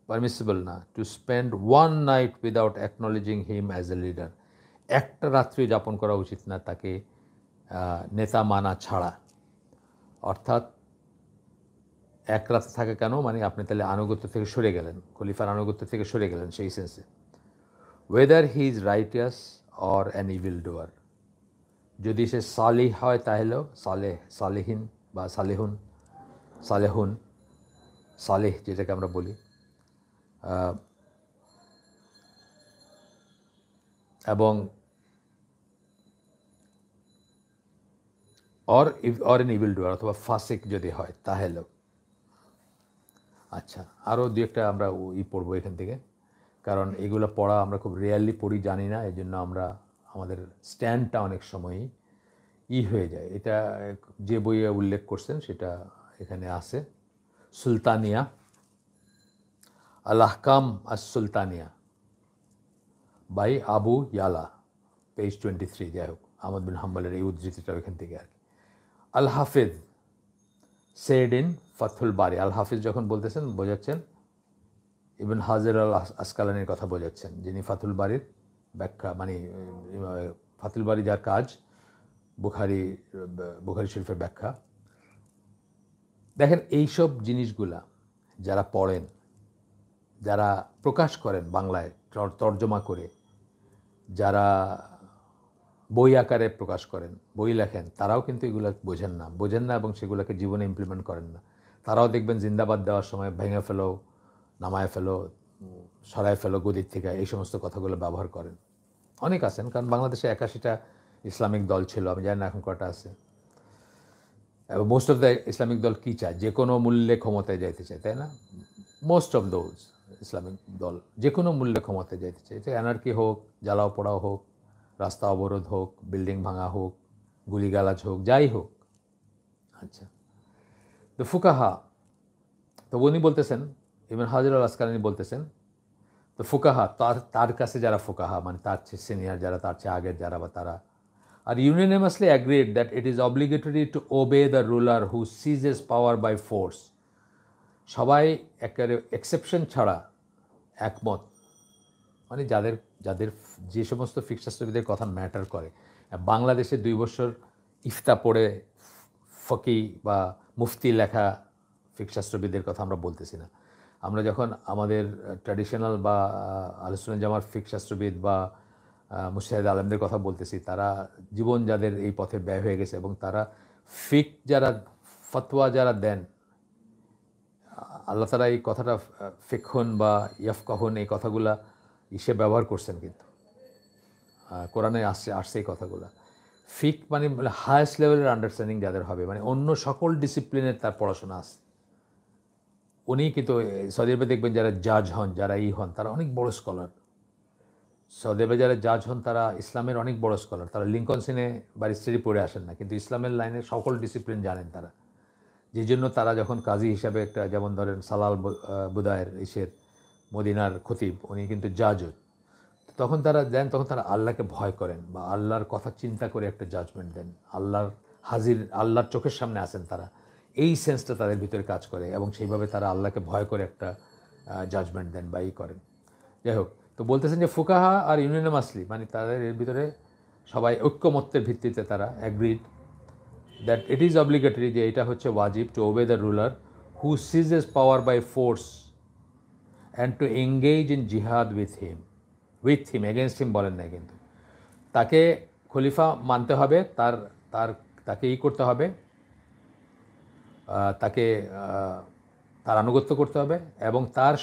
পারমিসিবল না, to spend one night without অ্যাকনোলেজিং him as a leader. একটা রাত্রি যাপন করা উচিত না তাকে নেতা মানা ছাড়া। অর্থাৎ এক রাত থাকে কেন, মানে আপনি তাহলে আনুগত্য থেকে সরে গেলেন, খলিফার আনুগত্য থেকে সরে গেলেন সেই সেন্সে। Whether he is righteous or an evil doer, যদি সে সালিহ হয় তাহলেও সালেহিন বা সালেহ যেটাকে আমরা বলি, এবং অর এন ইভিল ডুয়ার অথবা ফাসিক যদি হয় তাহলেও। আচ্ছা, আরও দু একটা আমরা পড়বো এখান থেকে, কারণ এগুলো পড়া আমরা খুব রেয়ারলি পড়ি, জানি না, এই জন্য আমাদের স্ট্যান্ডটা অনেক সময়ই হয়ে যায়। এটা যে বইয়ে উল্লেখ করছেন সেটা এখানে আছে, সুলতানিয়া, আল আহকাম আস সুলতানিয়া বাই আবু ইয়ালা, পেজ 23। যাই হোক, আহমদ বিন হাম্বলের এই উদ্ধৃতিটা এখান থেকে আর কি। আল হাফিজ সেড ইন ফাথুল বারি, আল হাফিজ যখন বলতেছেন বোঝাচ্ছেন ইবন হাজার আল আসকালানির কথা বোঝাচ্ছেন, যিনি ফাথুল বারির ব্যাখ্যা, মানে ফাথুল বারি যার কাজ বুখারি শরীফের ব্যাখ্যা। দেখেন এইসব জিনিসগুলা যারা পড়েন, যারা প্রকাশ করেন বাংলায় তর্জমা করে, যারা বই আকারে প্রকাশ করেন, বই লেখেন, তারাও কিন্তু এগুলো বোঝেন না এবং সেগুলোকে জীবনে ইমপ্লিমেন্ট করেন না। তারাও দেখবেন জিন্দাবাদ দেওয়ার সময় ভেঙে ফেলো, নামায় ফেলো, সরায় ফেলো গদির থেকে, এই সমস্ত কথাগুলো ব্যবহার করেন। অনেক আছেন, কারণ বাংলাদেশে 81টা ইসলামিক দল ছিল, আমি জানি না এখন কটা আছে। এবং মোস্ট অফ দ্য ইসলামিক দল কী চায়, যে কোনো মূল্যে ক্ষমতায় যাইতে চায়, তাই না? মোস্ট অফ দোজ ইসলামিক দল যে কোনো মূল্যে ক্ষমতায় যাইতে চায়, এটা অ্যানার্কি হোক, জ্বালাও পোড়াও হোক, রাস্তা অবরোধ হোক, বিল্ডিং ভাঙা হোক, গুলিগালাজ হোক, যাই হোক। আচ্ছা, তো ফুকাহা, তো উনি বলতেছেন, ইবন হাজার আল আসকালানি বলতেছেন, তো ফুকাহা তার কাছে যারা ফুকাহা, মানে তার চেয়ে সিনিয়র যারা, তার চেয়ে আগের যারা, বা তারা আর unanimously agreed that it is obligatory to obey the ruler who seizes power by force. সবাই একেবারে এক্সেপশন ছাড়া একমত, মানে যাদের যে সমস্ত ফিকশাস্ত্রবিদের কথা ম্যাটার করে। বাংলাদেশে 2 বছর ইফতা পড়ে ফকি বা মুফতি লেখা ফিকশাস্ত্রবিদের কথা আমরা বলতেছি না। আমরা যখন আমাদের ট্র্যাডিশনাল বা আলোচনা জামার ফিকশাস্ত্রবিদ বা মুজতাহিদ আলেমদের কথা বলতেছি, তারা জীবন যাদের এই পথে ব্যয় হয়ে গেছে এবং তারা যারা ফতোয়া যারা দেন, আল্লাহ তাআলা এই কথাটা ফিকহুন বা ইয়াফকাহুন এই কথাগুলা ব্যবহার করছেন, কিন্তু কোরআনে আসছে এই কথাগুলা। ফিক মানে হায়েস্ট লেভেলের আন্ডারস্ট্যান্ডিং যাদের হবে, মানে অন্য সকল ডিসিপ্লিনের তার পড়াশোনা আছে। উনি কিন্তু সৌদি আরবে দেখবেন যারা জাজ হন, যারা হন, তারা অনেক বড় স্কলার। সৌদি আরবে যারা জাজ হন তারা ইসলামের অনেক বড় স্কলার। তারা লিঙ্কন সিনে ব্যারিস্টারি পড়ে আসেন না, কিন্তু ইসলামের লাইনে সকল ডিসিপ্লিন জানেন তারা। যে জন্য তারা যখন কাজী হিসাবে একটা, যেমন ধরেন সালাল বুদায়ের মদিনার খতিব, উনি কিন্তু জাজও, তখন তারা দেন, তখন তারা আল্লাহকে ভয় করেন বা আল্লাহর কথা চিন্তা করে একটা জাজমেন্ট দেন। আল্লাহর চোখের সামনে আসেন তারা, এই সেন্সটা তাদের ভিতরে কাজ করে এবং সেইভাবে তারা আল্লাহকে ভয় করে একটা জাজমেন্ট দেন বা করেন। যাই হোক, তো বলতেছেন যে ফুকাহা আর ইউনানিমাসলি, মানে তাদের এর ভিতরে সবাই ঐক্যমত্যের ভিত্তিতে তারা agreed that it is obligatory, যে এটা হচ্ছে ওয়াজিব, to obey the ruler who seizes power by force and to engage in jihad with him, against him বলেন না, কিন্তু তাকে খলিফা মানতে হবে, তাকে করতে হবে, তাকে তার আনুগত্য করতে হবে এবং তার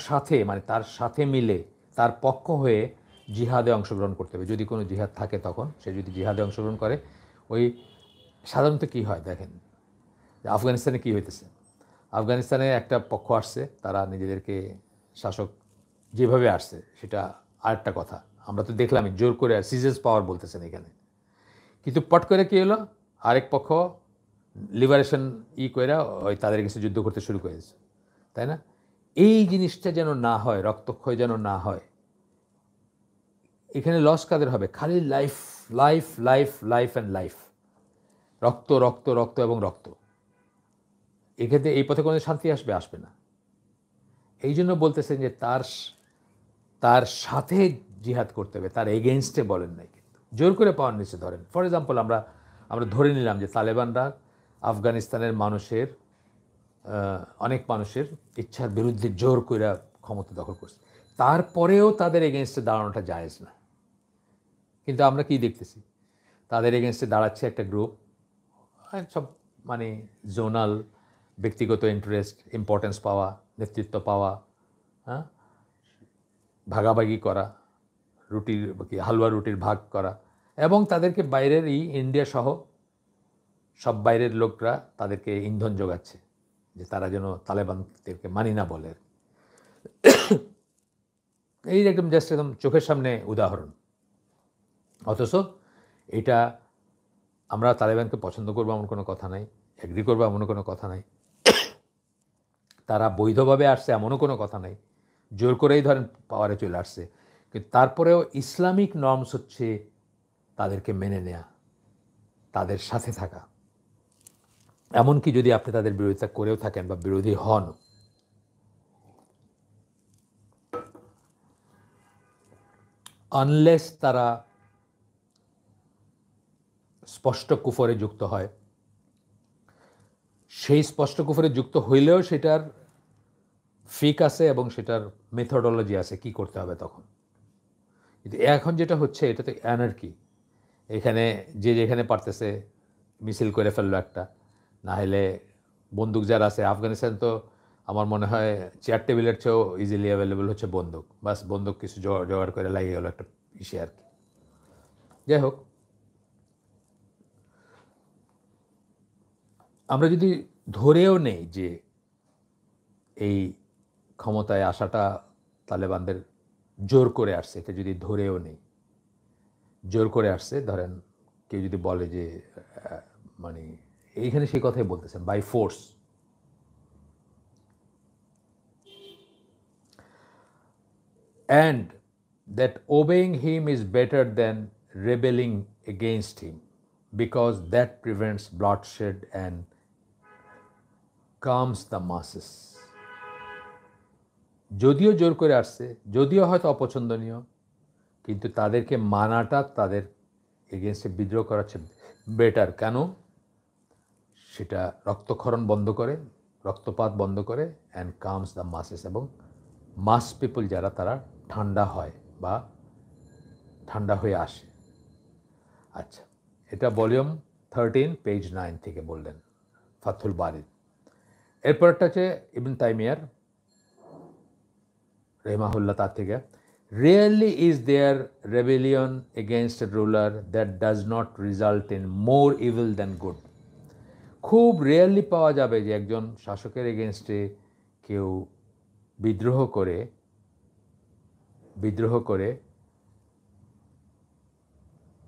সাথে মিলে তার পক্ষ হয়ে জিহাদে অংশগ্রহণ করতে হবে। যদি কোনো জিহাদ থাকে তখন সে যদি জিহাদে অংশগ্রহণ করে, ওই সাধারণত কী হয় দেখেন, আফগানিস্তানে কী হইতেছে, আফগানিস্তানে একটা পক্ষ আসছে, তারা নিজেদেরকে শাসক যেভাবে আসছে সেটা আরেকটা কথা, আমরা তো দেখলামই, জোর করে সিজেস পাওয়ার বলতেছেন এখানে, কিন্তু পট করে কী হলো, আরেক পক্ষ লিবারেশন কইরা ওই তাদের কাছে যুদ্ধ করতে শুরু করেছে, তাই না? এই জিনিসটা যেন না হয়, রক্তক্ষয় যেন না হয়। এখানে লস কাদের হবে? খালি life life life life and life, রক্ত রক্ত রক্ত এবং রক্ত। এক্ষেত্রে এই পথে কোনো শান্তি আসবে না। এই জন্য বলতেছেন যে তার সাথে জিহাদ করতে হবে, তার এগেনস্টে বলেন নাই, কিন্তু জোর করে পাওয়ার নিচে ধরেন। ফর এক্সাম্পল, আমরা ধরে নিলাম যে তালেবানরা আফগানিস্তানের অনেক মানুষের ইচ্ছার বিরুদ্ধে জোর করে ক্ষমতা দখল করছে, তারপরেও তাদের এগেনস্টে দাঁড়ানোটা জায়েজ না। কিন্তু আমরা কি দেখতেছি, তাদের এগেনস্টে দাঁড়াচ্ছে একটা গ্রুপ, সব মানে জোনাল, ব্যক্তিগত ইন্টারেস্ট, ইম্পর্টেন্স পাওয়া, নেতৃত্ব পাওয়া, হ্যাঁ, ভাগাভাগি করা, হালুয়া রুটির ভাগ করা, এবং তাদেরকে বাইরের ইন্ডিয়া সহ সব বাইরের লোকরা তাদেরকে ইন্ধন যোগাচ্ছে যে তারা যেন তালেবানদেরকে মানি না বলে। এই একদম জাস্ট একদম চোখের সামনে উদাহরণ। অথচ এটা আমরা তালেবানকে পছন্দ করবো এমন কোনো কথা নাই, এগ্রি করবো এমন কোনো কথা নাই, তারা বৈধভাবে আসছে এমনও কোনো কথা নাই, জোর করেই ধরেন পাওয়ারে চলে আসছে। কিন্তু তারপরেও ইসলামিক নর্মস হচ্ছে তাদেরকে মেনে নেয়া, তাদের সাথে থাকা। এমনকি যদি আপনি তাদের বিরোধিতা করেও থাকেন বা বিরোধী হন, আনলেস তারা স্পষ্ট কুফরে যুক্ত হয়, সেই স্পষ্ট কুফরে যুক্ত হইলেও সেটার ফিক আছে এবং সেটার মেথডোলজি আছে কি করতে হবে তখন। কিন্তু এখন যেটা হচ্ছে এটা তো অ্যানার্কি, এখানে যে যেখানে পারতেছে মিছিল করে ফেললো একটা, না হলে বন্দুক যারা আছে, আফগানিস্তান তো আমার মনে হয় চেয়ার টেবিলের চেয়েও ইজিলি অ্যাভেলেবল হচ্ছে বন্দুক, বাস বন্দুক কিছু জোগাড় করে লাগিয়ে গেলো একটা ইসে আর কি। যাই হোক, আমরা যদি ধরেও নেই যে এই ক্ষমতায় আসাটা তালেবানদের জোর করে আসছে, এটা যদি ধরেও নেই জোর করে আসছে, ধরেন কেউ যদি বলে যে মানে এইখানে সেই কথাই বলতেছেন by force, and that obeying him is better than rebelling against him because that prevents bloodshed and calms the masses. যদিও জোর করে আসছে, যদিও হয়তো অপছন্দনীয়, কিন্তু তাদেরকে মানাটা তাদের এগেনস্টে বিদ্রোহ করাচ্ছে বেটার। কেন? সেটা রক্তক্ষরণ বন্ধ করে, রক্তপাত বন্ধ করে, অ্যান্ড কামস দ্য মাসেস, এবং মাস পিপল যারা তারা ঠান্ডা হয় বা ঠান্ডা হয়ে আসে। আচ্ছা, এটা ভলিউম 13 পেজ 9 থেকে বললেন ফাথুল বারির। এরপরটা হচ্ছে ইবন তাইমিয়ার রহিমাহুল্লাহ তার থেকে, really is there rebellion against a ruler that does not result in more evil than good. খুব রেয়ারলি পাওয়া যাবে যে একজন শাসকের এগেনস্টে কেউ বিদ্রোহ করে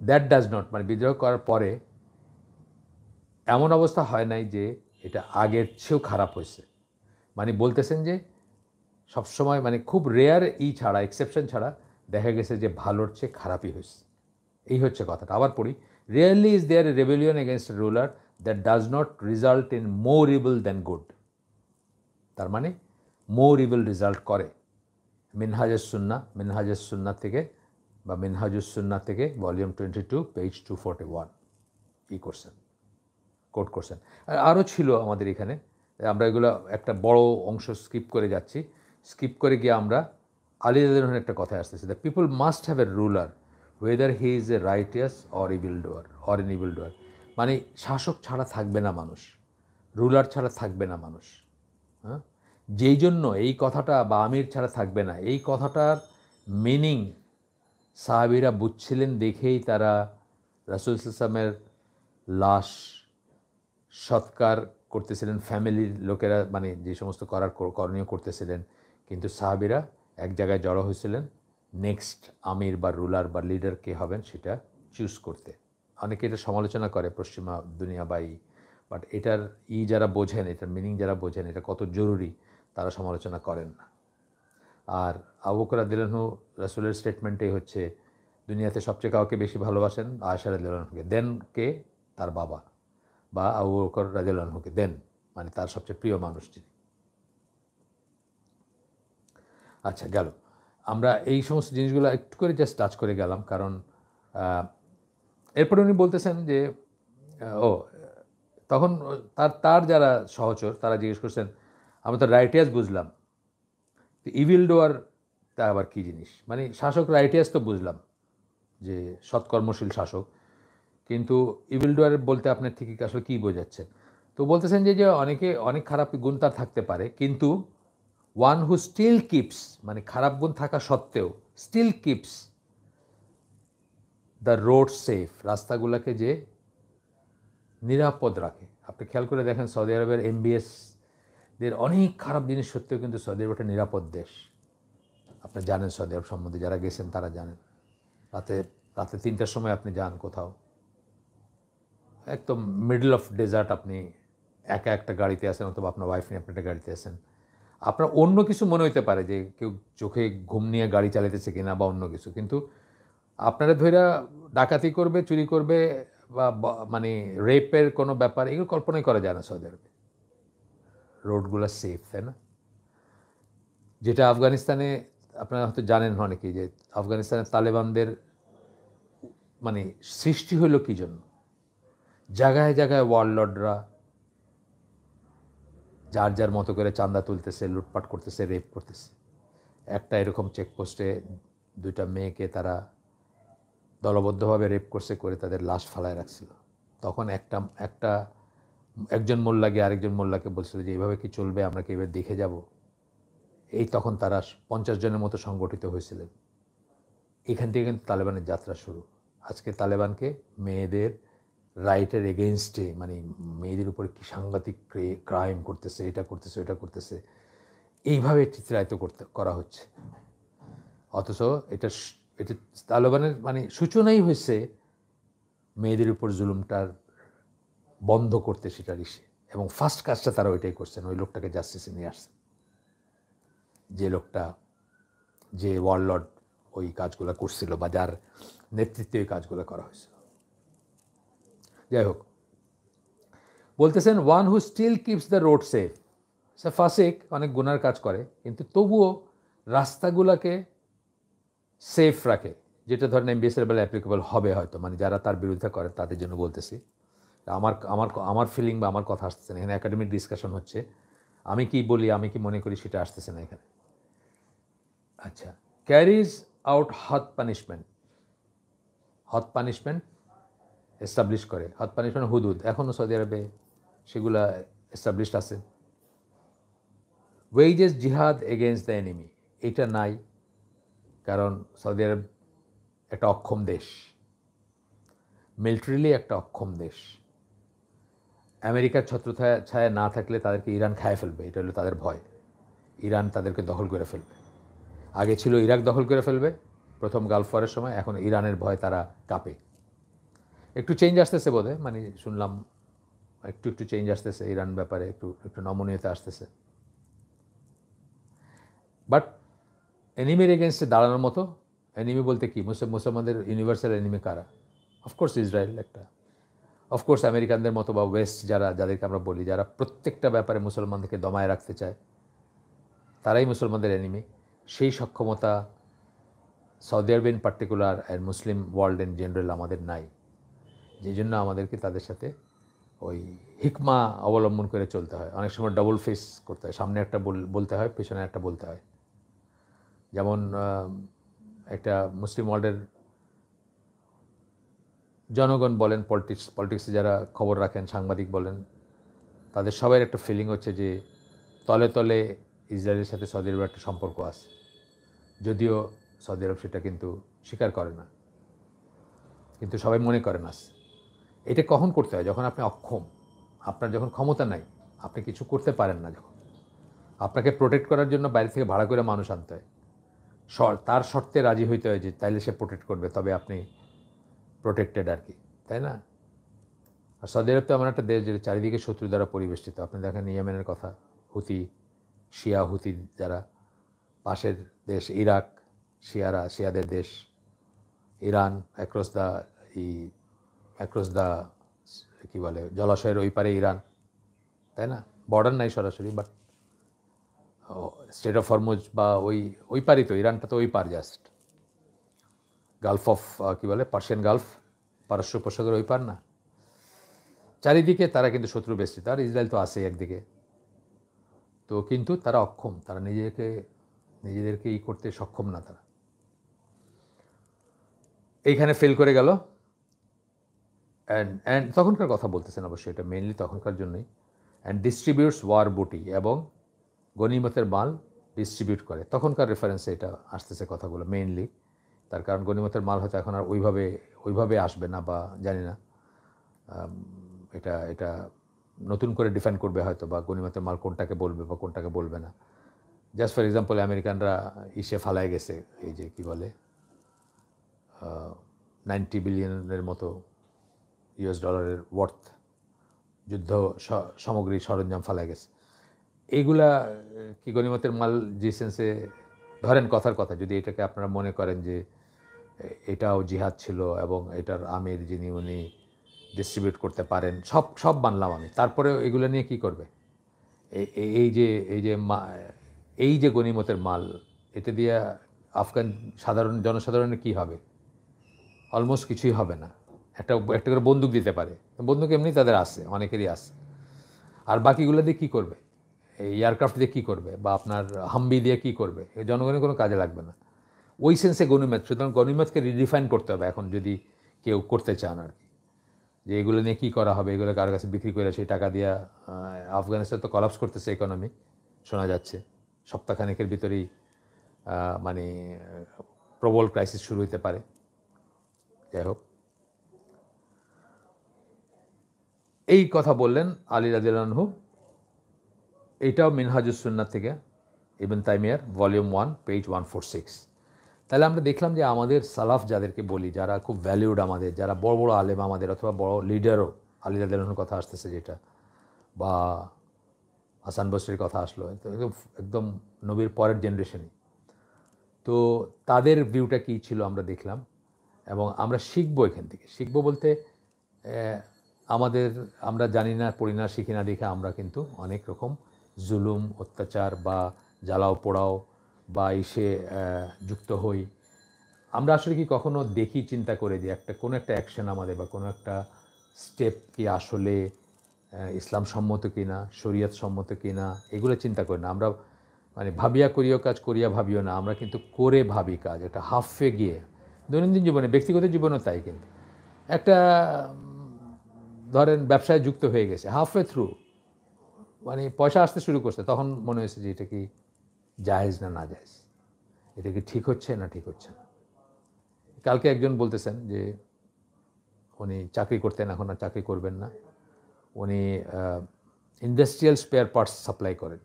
দ্যাট ডাজ নট, মানে বিদ্রোহ করার পরে এমন অবস্থা হয় নাই যে এটা আগের চেয়েও খারাপ হয়েছে। মানে বলতেছেন যে সবসময়, মানে খুব রেয়ার ছাড়া, এক্সেপশন ছাড়া দেখা গেছে যে ভালোর চেয়ে খারাপই হয়েছে। এই হচ্ছে কথাটা। আবার পড়ি, really is there a rebellion against ruler that does not result in more evil than good. তার মানে মোর ইভিল রেজাল্ট করে। মিনহাজুস সুন্নাহ থেকে বা মিনহাজুস সুন্নাহ থেকে ভলিউম 22 পেজ 241 কোট করছেন। আরও ছিল আমাদের এখানে, আমরা এগুলো একটা বড় অংশ স্কিপ করে যাচ্ছি। স্কিপ করে গিয়ে আমরা আলী রাদিয়াল্লাহু একটা কথায় আসতেছি, the people must have a ruler whether he is a righteous or evil doer. মানে শাসক ছাড়া থাকবে না মানুষ, রুলার ছাড়া থাকবে না মানুষ। হ্যাঁ, যেই জন্য এই কথাটা, বা আমির ছাড়া থাকবে না, এই কথাটার মিনিং সাহাবীরা বুঝছিলেন দেখেই তারা রাসূল সাল্লাল্লাহু আলাইহি ওয়াসাল্লামের লাশ সৎকার করতেছিলেন, ফ্যামিলির লোকেরা মানে যে সমস্ত করণীয় করতেছিলেন। কিন্তু সাহাবীরা এক জায়গায় জড়ো হয়েছিলেন নেক্সট আমির বা রুলার বা লিডার কে হবেন সেটা চুজ করতে। অনেকে এটা সমালোচনা করে পশ্চিমা দুনিয়া বাট এটার যারা বোঝেন, এটার মিনিং যারা বোঝেন, এটা কত জরুরি তারা সমালোচনা করেন না। আর আবু বকর রাদিয়াল্লাহু আনহু রাসূলের স্টেটমেন্টেই হচ্ছে দুনিয়াতে সবচেয়ে কাউকে বেশি ভালোবাসেন আয়েশা রাদিয়াল্লাহু আনহাকে, দেন কে? তার বাবা, বা আবু বকর রাদিয়াল্লাহু আনহুকে দেন, মানে তার সবচেয়ে প্রিয় মানুষ যিনি। আচ্ছা, গেল। আমরা এই সমস্ত জিনিসগুলো একটু করে জাস্ট টাচ করে গেলাম, কারণ এরপরে উনি বলতেছেন যে তখন তার যারা সহচর তারা জিজ্ঞেস করছেন, আমরা তো রাইটিয়াস বুঝলাম, ইভিল ডোয়ার তা আবার কী জিনিস? মানে শাসক রাইটিয়াস তো বুঝলাম যে সৎকর্মশীল শাসক, কিন্তু ইভিল ডোয়ার বলতে আপনার ঠিকই আসলে কী বোঝাচ্ছেন? তো বলতেছেন যে অনেক খারাপ গুণ তার থাকতে পারে, কিন্তু ওয়ান হু স্টিল কিপস, মানে খারাপ গুণ থাকা সত্ত্বেও still keeps the road safe, রাস্তাগুলোকে যে নিরাপদ রাখে। আপনি খেয়াল করে দেখেন সৌদি আরবের এমবিএসদের অনেক খারাপ জিনিস সত্ত্বেও কিন্তু সৌদি আরব একটা নিরাপদ দেশ। আপনি জানেন সৌদি আরব সম্বন্ধে, যারা গেছেন তারা জানেন। রাতে 3টার সময় আপনি যান কোথাও, একদম মিডল অফ ডেজার্ট, আপনি একা একটা গাড়িতে আছেন অথবা আপনার ওয়াইফ নিয়ে আপনি একটা গাড়িতে আছেন, আপনার অন্য কিছু মনে হতে পারে যে কেউ চোখে ঘুম নিয়ে গাড়ি চালাইতেছে কিনা বা অন্য কিছু, কিন্তু আপনারা ধইরা ডাকাতি করবে, চুরি করবে বা মানে রেপের কোনো ব্যাপার, এগুলো কল্পনাই করা যায় না সৌদি আরবে। রোডগুলো সেফ, তাই না? যেটা আফগানিস্তানে আপনারা হয়তো জানেন অনেকেই, যে আফগানিস্তানের তালেবানদের মানে সৃষ্টি হলো কী জন্য? জায়গায় জায়গায় ওয়ারলর্ডরা যার মতো করে চাঁদা তুলতেছে, লুটপাট করতেছে, রেপ করতেছে। একটা এরকম চেকপোস্টে 2টা মেয়েকে তারা দলবদ্ধভাবে রেপ করে তাদের লাশ ফালায় রাখছিল। তখন একজন মোল্লা গিয়ে আরেকজন মোল্লাকে বলছিল যে এইভাবে কি চলবে, আমরা কি এবার দেখে যাব? তখন তারা 50 জনের মতো সংগঠিত হয়েছিলেন। এখান থেকে কিন্তু তালেবানের যাত্রা শুরু। আজকে তালেবানকে মেয়েদের রাইটের এগেইনস্টে, মানে মেয়েদের উপরে কি সাংঘাতিক ক্রাইম করতেছে, এটা করতেছে, ওটা করতেছে, এইভাবে চিত্রায়িত করা হচ্ছে। অথচ এটা তালেবানের মানে সূচনাই হয়েছে মেয়েদের উপর জুলুমটার বন্ধ করতে, সেটার এবং ফার্স্ট কাজটা তারা ওইটাই করছেন। ওই লোকটাকে জাস্টিসে নিয়ে আসছেন, যে ওয়ারলর্ড ওই কাজগুলো করছিল বা যার নেতৃত্বে ওই কাজগুলো করা হয়েছিল। যাই হোক, বলতেছেন one who still keeps the road safe, সে ফাসিক, অনেক গুনার কাজ করে, কিন্তু তবুও রাস্তাগুলোকে সেফ রাখে, যেটা ধরেন এমবিএসের বেলা অ্যাপ্লিকেবল হবে হয়তো, মানে যারা তার বিরুদ্ধে করে তাদের জন্য বলতেছি। আমার ফিলিং বা আমার কথা আসতেছে না এখানে, একাডেমিক ডিসকাশন হচ্ছে, আমি কি বলি, আমি কি মনে করি সেটা আসতেছে না এখানে। আচ্ছা, carries out hadd punishment establish করে। হট পানিশমেন্ট হুদুদ এখনও সৌদি আরবে সেগুলা এস্টাবলিশড আছে। ওয়েজেস জিহাদ এগেনস্ট দ্য এনিমি, এটা নাই। কারণ সৌদি আরব একটা অক্ষম দেশ, মিলিটারিলি একটা অক্ষম দেশ। আমেরিকার ছত্রছায়া না থাকলে তাদেরকে ইরান খায় ফেলবে, এটা হলো তাদের ভয়। ইরান তাদেরকে দখল করে ফেলবে। আগে ছিল ইরাক দখল করে ফেলবে প্রথম গালফ ওয়ারের সময়, এখন ইরানের ভয় তারা কাঁপে। একটু চেঞ্জ আসতেছে বোধহয়, মানে শুনলাম একটু একটু চেঞ্জ আসতেছে ইরান ব্যাপারে, একটু একটু নমনীয়তা আসতেছে। বাট এনিমির এগেনস্টে দাঁড়ানোর মতো, এনিমি বলতে কি, মুসলমানদের ইউনিভার্সাল এনিমি কারা? অফকোর্স ইসরায়েল একটা, অফকোর্স আমেরিকানদের মতো বা ওয়েস্ট যাদেরকে আমরা বলি, যারা প্রত্যেকটা ব্যাপারে মুসলমানদেরকে দমায় রাখতে চায়, তারাই মুসলমানদের এনিমি। সেই সক্ষমতা Saudi Arab in particular and Muslim world in general আমাদের নাই। যেই জন্য আমাদেরকে তাদের সাথে ওই হিকমা অবলম্বন করে চলতে হয়। অনেক সময় ডবল ফেস করতে হয়, সামনে একটা বলতে হয়, পেছনে একটা বলতে হয়। যেমন একটা মুসলিম ওয়ার্ল্ডের জনগণ বলেন, পলিটিক্সে যারা খবর রাখেন, সাংবাদিক বলেন, তাদের সবাই একটা ফিলিং হচ্ছে যে তলে তলে ইসরায়েলের সাথে সৌদি আরবের একটা সম্পর্ক আছে, যদিও সৌদি আরব সেটা কিন্তু স্বীকার করে না, কিন্তু সবাই মনে করেন আছে। এটা কখন করতে হয়? যখন আপনি অক্ষম, আপনার যখন ক্ষমতা নাই, আপনি কিছু করতে পারেন না, যখন আপনাকে প্রোটেক্ট করার জন্য বাইরে থেকে ভাড়া করে মানুষ আনতে হয়, তার শর্তে রাজি হইতে হয় যে তাইলে সে প্রোটেক্ট করবে, তবে আপনি প্রোটেক্টেড আর কি, তাই না? আর সৌদি আরব তো এমন একটা দেশ যে চারিদিকে শত্রু দ্বারা পরিবেষ্টিত। আপনি দেখেন ইয়েমেনের কথা, হুতি, শিয়া হুতি যারা, পাশের দেশ ইরাক, শিয়াদের দেশ, ইরান, অ্যাক্রস দ্য কী বলে, জলাশয়ের ওই পারে ইরান, তাই না? বর্ডার নাই সরাসরি, বাট স্টেট অফ হরমুজ বা ওই পারই তো, ইরানটা তো ওই পার, জাস্ট গালফ অফ কী বলে, পার্সিয়ান গালফ, পারস্য উপসাগর ওই পার না? চারিদিকে তারা কিন্তু শত্রু বেষ্টিত। আর ইসরায়েল তো আছেই একদিকে। তো কিন্তু তারা অক্ষম, তারা নিজেদেরকে করতে সক্ষম না। তারা এইখানে ফেল করে গেল। অ্যান্ড তখনকার কথা বলতেছেন অবশ্যই, এটা মেইনলি তখনকার জন্যই। অ্যান্ড ডিস্ট্রিবিউটস ওয়ার বুটি, এবং গনিমতের মাল ডিস্ট্রিবিউট করে। তখনকার রেফারেন্সে এটা আসতেছে কথাগুলো মেইনলি। তার কারণ গনিমতের মাল হয়তো এখন আর ওইভাবে আসবে না, বা জানি না, এটা নতুন করে ডিফাইন করবে হয়তো, বা গনিমতের মাল কোনটাকে বলবে বা কোনটাকে বলবে না। জাস্ট ফর এক্সাম্পল, আমেরিকানরা ফালায় গেছে এই যে কী বলে, $90 বিলিয়নের মতো US ডলারের ওয়ার্থ যুদ্ধ সামগ্রী সরঞ্জাম ফালায় গেছে। এইগুলা কি গনিমতের মাল? যে সেন্সে ধরেন, কথার কথা, যদি এটাকে আপনারা মনে করেন যে এটাও জিহাদ ছিল এবং এটার আমির যিনি, উনি ডিস্ট্রিবিউট করতে পারেন, সব মানলাম আমি, তারপরে এগুলো নিয়ে কি করবে? এই যে গনিমতের মাল, এটা দিয়ে আফগান জনসাধারণের কি হবে? অলমোস্ট কিছুই হবে না। একটা করে বন্দুক দিতে পারে, বন্দুক এমনি তাদের আছে, অনেকেরই আছে। আর বাকিগুলো দিয়ে কী করবে? এই এয়ারক্রাফট দিয়ে কী করবে, বা আপনার হাম্বি দিয়ে কী করবে? জনগণের কোনো কাজে লাগবে না। ওই সেন্সে গনিমত। সুতরাং গনিমতকে রিডিফাইন করতে হবে এখন, যদি কেউ করতে চান আর কি, যে এগুলো নিয়ে কী করা হবে, এগুলো কারোর কাছে বিক্রি করে সেই টাকা দিয়া। আফগানিস্তান তো কলাপস করতেছে ইকোনমি, শোনা যাচ্ছে সপ্তাহখানেকের ভিতরেই, মানে প্রবল ক্রাইসিস শুরু হতে পারে। যাই হোক, এই কথা বললেন আলী রাদিয়াল্লাহু আনহু। এইটাও মিনহাজুস সুন্নাহ থেকে, ইবনে তাইমিয়ার ভলিউম 1 পেজ 146। তাহলে আমরা দেখলাম যে আমাদের সালাফ যাদেরকে বলি, যারা খুব ভ্যালিউড আমাদের, যারা বড় বড় আলেম আমাদের, অথবা বড় লিডারও, আলী রাদিয়াল্লাহু আনহুর কথা আসতেছে যেটা, বা হাসান বসরির কথা আসলো, একদম নবীর পরের জেনারেশনই। তো তাদের ভিউটা কী ছিল আমরা দেখলাম, এবং আমরা শিখবো এখান থেকে। শিখবো বলতে আমরা জানি না, পড়ি না, শিখি না দেখে আমরা কিন্তু অনেক রকম জুলুম, অত্যাচার বা জ্বালাও পোড়াও বা যুক্ত হই। আমরা আসলে কি কখনো দেখি, চিন্তা করে যে কোনো একটা অ্যাকশন আমাদের, বা কোনো একটা স্টেপ কি আসলে ইসলাম সম্মত কিনা, শরীয়ত সম্মত কিনা, এগুলো চিন্তা করি না আমরা। মানে ভাবিয়া করিও কাজ, করিয়া ভাবিও না। আমরা কিন্তু করে ভাবি কাজ, এটা হাফে গিয়ে দৈনন্দিন জীবনে, ব্যক্তিগত জীবনেও তাই। কিন্তু একটা ধরেন ব্যবসায় যুক্ত হয়ে গেছে, হাফওয়ে থ্রু মানে পয়সা আসতে শুরু করছে, তখন মনে হয়েছে যে এটা কি জায়েজ না না জায়েজ, এটা কি ঠিক হচ্ছে না ঠিক হচ্ছে না। কালকে একজন বলতেছেন যে উনি চাকরি করতেন, এখন আর চাকরি করবেন না, উনি ইন্ডাস্ট্রিয়াল স্পেয়ার পার্টস সাপ্লাই করেন।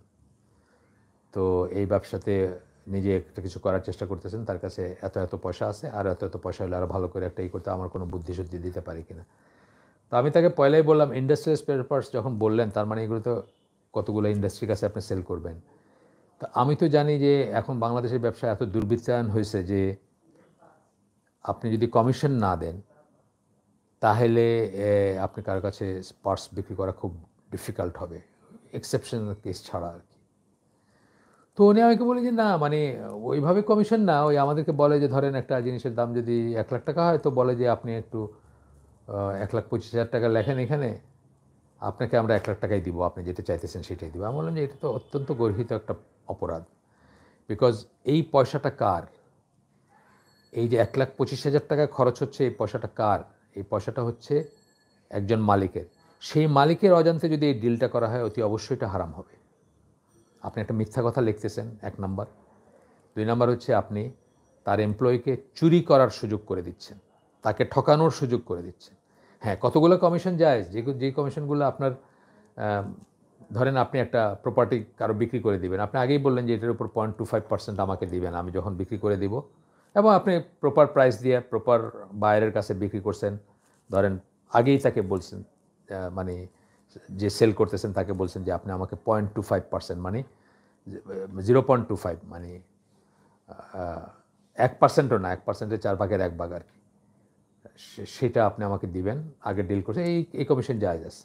তো এই ব্যবসাতে নিজে একটা কিছু করার চেষ্টা করতেছেন, তার কাছে এত এত পয়সা আছে, আর এত এত পয়সা হলে আরও ভালো করে একটা করতে আমার কোনো বুদ্ধিশুদ্ধি দিতে পারি কিনা। তো আমি তাকে পয়লাই বললাম, ইন্ডাস্ট্রিয়াল স্পেয়ার পার্টস যখন বললেন, তার মানে এগুলো তো কতগুলো ইন্ডাস্ট্রির কাছে আপনি সেল করবেন। তো আমি তো জানি যে এখন বাংলাদেশের ব্যবসা এত দুর্বৃত্তায়ন হয়েছে যে আপনি যদি কমিশন না দেন তাহলে আপনি কারো কাছে পার্টস বিক্রি করা খুব ডিফিকাল্ট হবে, এক্সেপশনাল কেস ছাড়া আর কি। তো উনি আমাকে বলে যে না, মানে ওইভাবে কমিশন না, ওই আমাদেরকে বলে যে ধরেন একটা জিনিসের দাম যদি 1,00,000 টাকা হয়, তো বলে যে আপনি একটু 1,25,000 টাকা লেখেন এখানে, আপনাকে আমরা 1,00,000 টাকাই দিব, আপনি যেটা চাইতেছেন সেটাই দিব। আমি বললাম যে এটা তো অত্যন্ত গর্হিত একটা অপরাধ, বিকজ এই পয়সাটা কার? এই যে 1,25,000 টাকা খরচ হচ্ছে, এই পয়সাটা কার? এই পয়সাটা হচ্ছে একজন মালিকের। সেই মালিকের অজান্তে যদি এই ডিলটা করা হয়, অতি অবশ্যই এটা হারাম হবে। আপনি একটা মিথ্যা কথা লিখতেছেন, 1 নাম্বার। 2 নাম্বার হচ্ছে আপনি তার এমপ্লয়িকে চুরি করার সুযোগ করে দিচ্ছেন, তাকে ঠকানোর সুযোগ করে দিচ্ছেন। হ্যাঁ, কতগুলো কমিশন যায়, যে কমিশনগুলো আপনার ধরেন আপনি একটা প্রপার্টি কারো বিক্রি করে দিবেন, আপনি আগেই বললেন যে এটার উপর 0.25% আমাকে দিবেন আমি যখন বিক্রি করে দিব, এবং আপনি প্রপার প্রাইস দিয়ে প্রপার বায়ারের কাছে বিক্রি করছেন। ধরেন আগেই তাকে বলছেন, মানে যে সেল করতেছেন তাকে বলছেন যে আপনি আমাকে 0.25%, মানে 0.25, মানে 1%ও না, 1%-এর 4/1 আর কি, সেটা আপনি আমাকে দিবেন, আগে ডিল করছে, এই কমিশন জায়েজ আছে।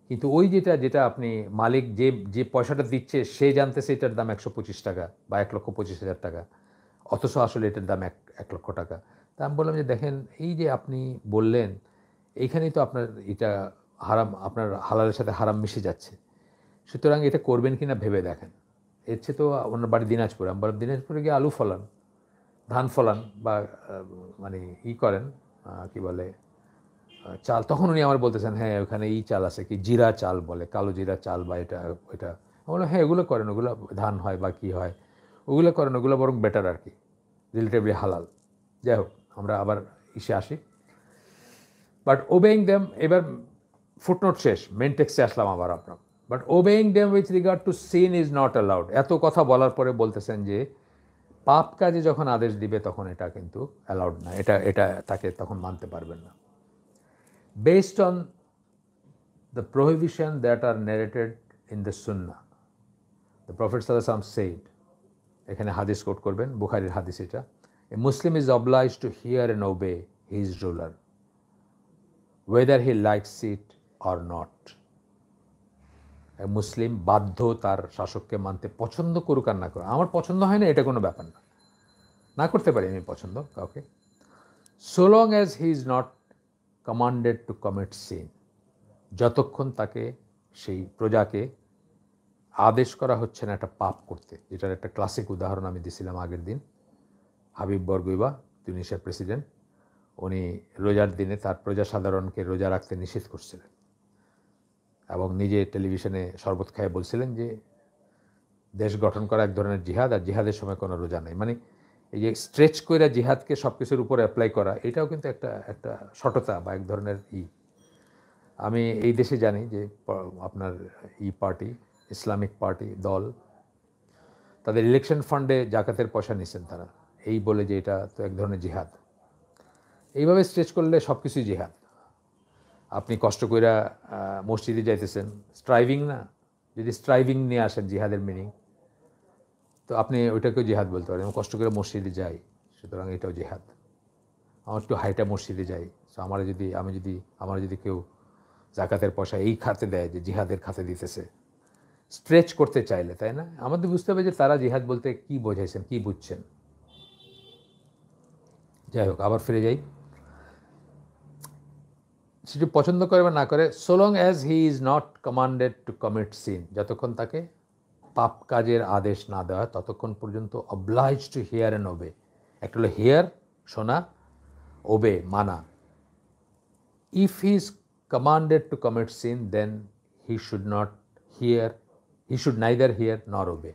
কিন্তু ওই যেটা আপনি মালিক যে পয়সাটা দিচ্ছে সে জানতেছে এটার দাম 125 টাকা বা 1,25,000 টাকা, অথচ আসলে এটার দাম 1 লক্ষ টাকা। তা আমি বললাম যে দেখেন, এই যে আপনি বললেন, এইখানেই তো আপনার এটা হারাম, আপনার হালালের সাথে হারাম মিশে যাচ্ছে। সুতরাং এটা করবেন কিনা ভেবে দেখেন। এর চেয়ে তো ওনার বাড়ি দিনাজপুরে, আমি বললাম দিনাজপুরে গিয়ে আলু ফলান, ধান ফলান, বা মানে করেন, কি বলে, চাল। তখন উনি আমার বলতেছেন হ্যাঁ ওখানে চাল আছে, কি জিরা চাল বলে, কালো জিরা চাল, বা এটা এটা। আমি বললাম হ্যাঁ এগুলো করেন, ওগুলো ধান হয় বা কী হয়, ওগুলো করেন, ওগুলো বরং বেটার আর কি, রিলেটিভলি হালাল। যাই হোক, আমরা আবার আসি। বাট ওবেইং দেম, এবার ফুটনোট শেষ, মেন টেক্সটে আসলাম আবার আপনার। But obeying them with regard to sin is not allowed. এত কথা বলার পরে বলতেছেন যে পাপ কাজে যখন আদেশ দিবে তখন এটা কিন্তু অ্যালাউড না, এটা তাকে তখন মানতে পারবেন না। Based on the prohibition that are narrated in the Sunnah, the Prophet sallallahu alaihi wasallam said, এখানে হাদিস কোট করবেন, বুখারীর হাদিস এটা, a Muslim is obliged to hear and obey his ruler whether he likes it or not. মুসলিম বাধ্য তার শাসককে মানতে, পছন্দ করুক আর না করুক। আমার পছন্দ হয় না, এটা কোনো ব্যাপার না, না করতে পারি আমি পছন্দ কাউকে, so long as he is not commanded to commit sin, যতক্ষণ তাকে, সেই প্রজাকে আদেশ করা হচ্ছে না একটা পাপ করতে। যেটার একটা ক্লাসিক উদাহরণ আমি দিছিলাম আগের দিন, হাবিব বরগুইবা, তিউনিসিয়ার প্রেসিডেন্ট, উনি রোজার দিনে তার প্রজা সাধারণকে রোজা রাখতে নিষেধ করছিলেন, এবং নিজে টেলিভিশনে শরবত খায় বলছিলেন যে দেশ গঠন করা এক ধরনের জিহাদ, আর জিহাদের সময় কোনো রোজা নেই। মানে এই যে স্ট্রেচ করে জিহাদকে সব কিছুর উপরে অ্যাপ্লাই করা, এটাও কিন্তু একটা সটতা বা এক ধরনের আমি এই দেশে জানি যে আপনার পার্টি, ইসলামিক পার্টি দল, তাদের ইলেকশন ফান্ডে জাকাতের পয়সা নিচ্ছেন তারা, এই বলে যে এটা তো এক ধরনের জিহাদ। এইভাবে স্ট্রেচ করলে সব কিছুই জিহাদ। আপনি কষ্ট কইরা মসজিদে যাইতেছেন, স্ট্রাইভিং না, যদি স্ট্রাইভিং নিয়ে আসেন জিহাদের মিনিং, তো আপনি ওইটাকেও জিহাদ বলতে পারেন। আমি কষ্ট করে মসজিদে যাই, সুতরাং এটাও জিহাদ। আমার একটু হাইটা মসজিদে যাই, সো আমার যদি কেউ জাকাতের পয়সা এই খাতে দেয় যে জিহাদের খাতে দিতেছে, স্ট্রেচ করতে চাইলে, তাই না? আমাদের বুঝতে হবে যে তারা জিহাদ বলতে কি বোঝাইছেন, কি বুঝছেন। যাই হোক, আবার ফিরে যাই, সেটি পছন্দ করে বা না করে, so long as he is not commanded to commit sin, যতক্ষণ তাকে পাপ কাজের আদেশ না দেওয়া ততক্ষণ পর্যন্ত obliged to hear and obey। একটা হলো হিয়ার, শোনা, ওবে, মানা। if he is commanded to commit sin, then he should not hear he should neither here নর ওবে।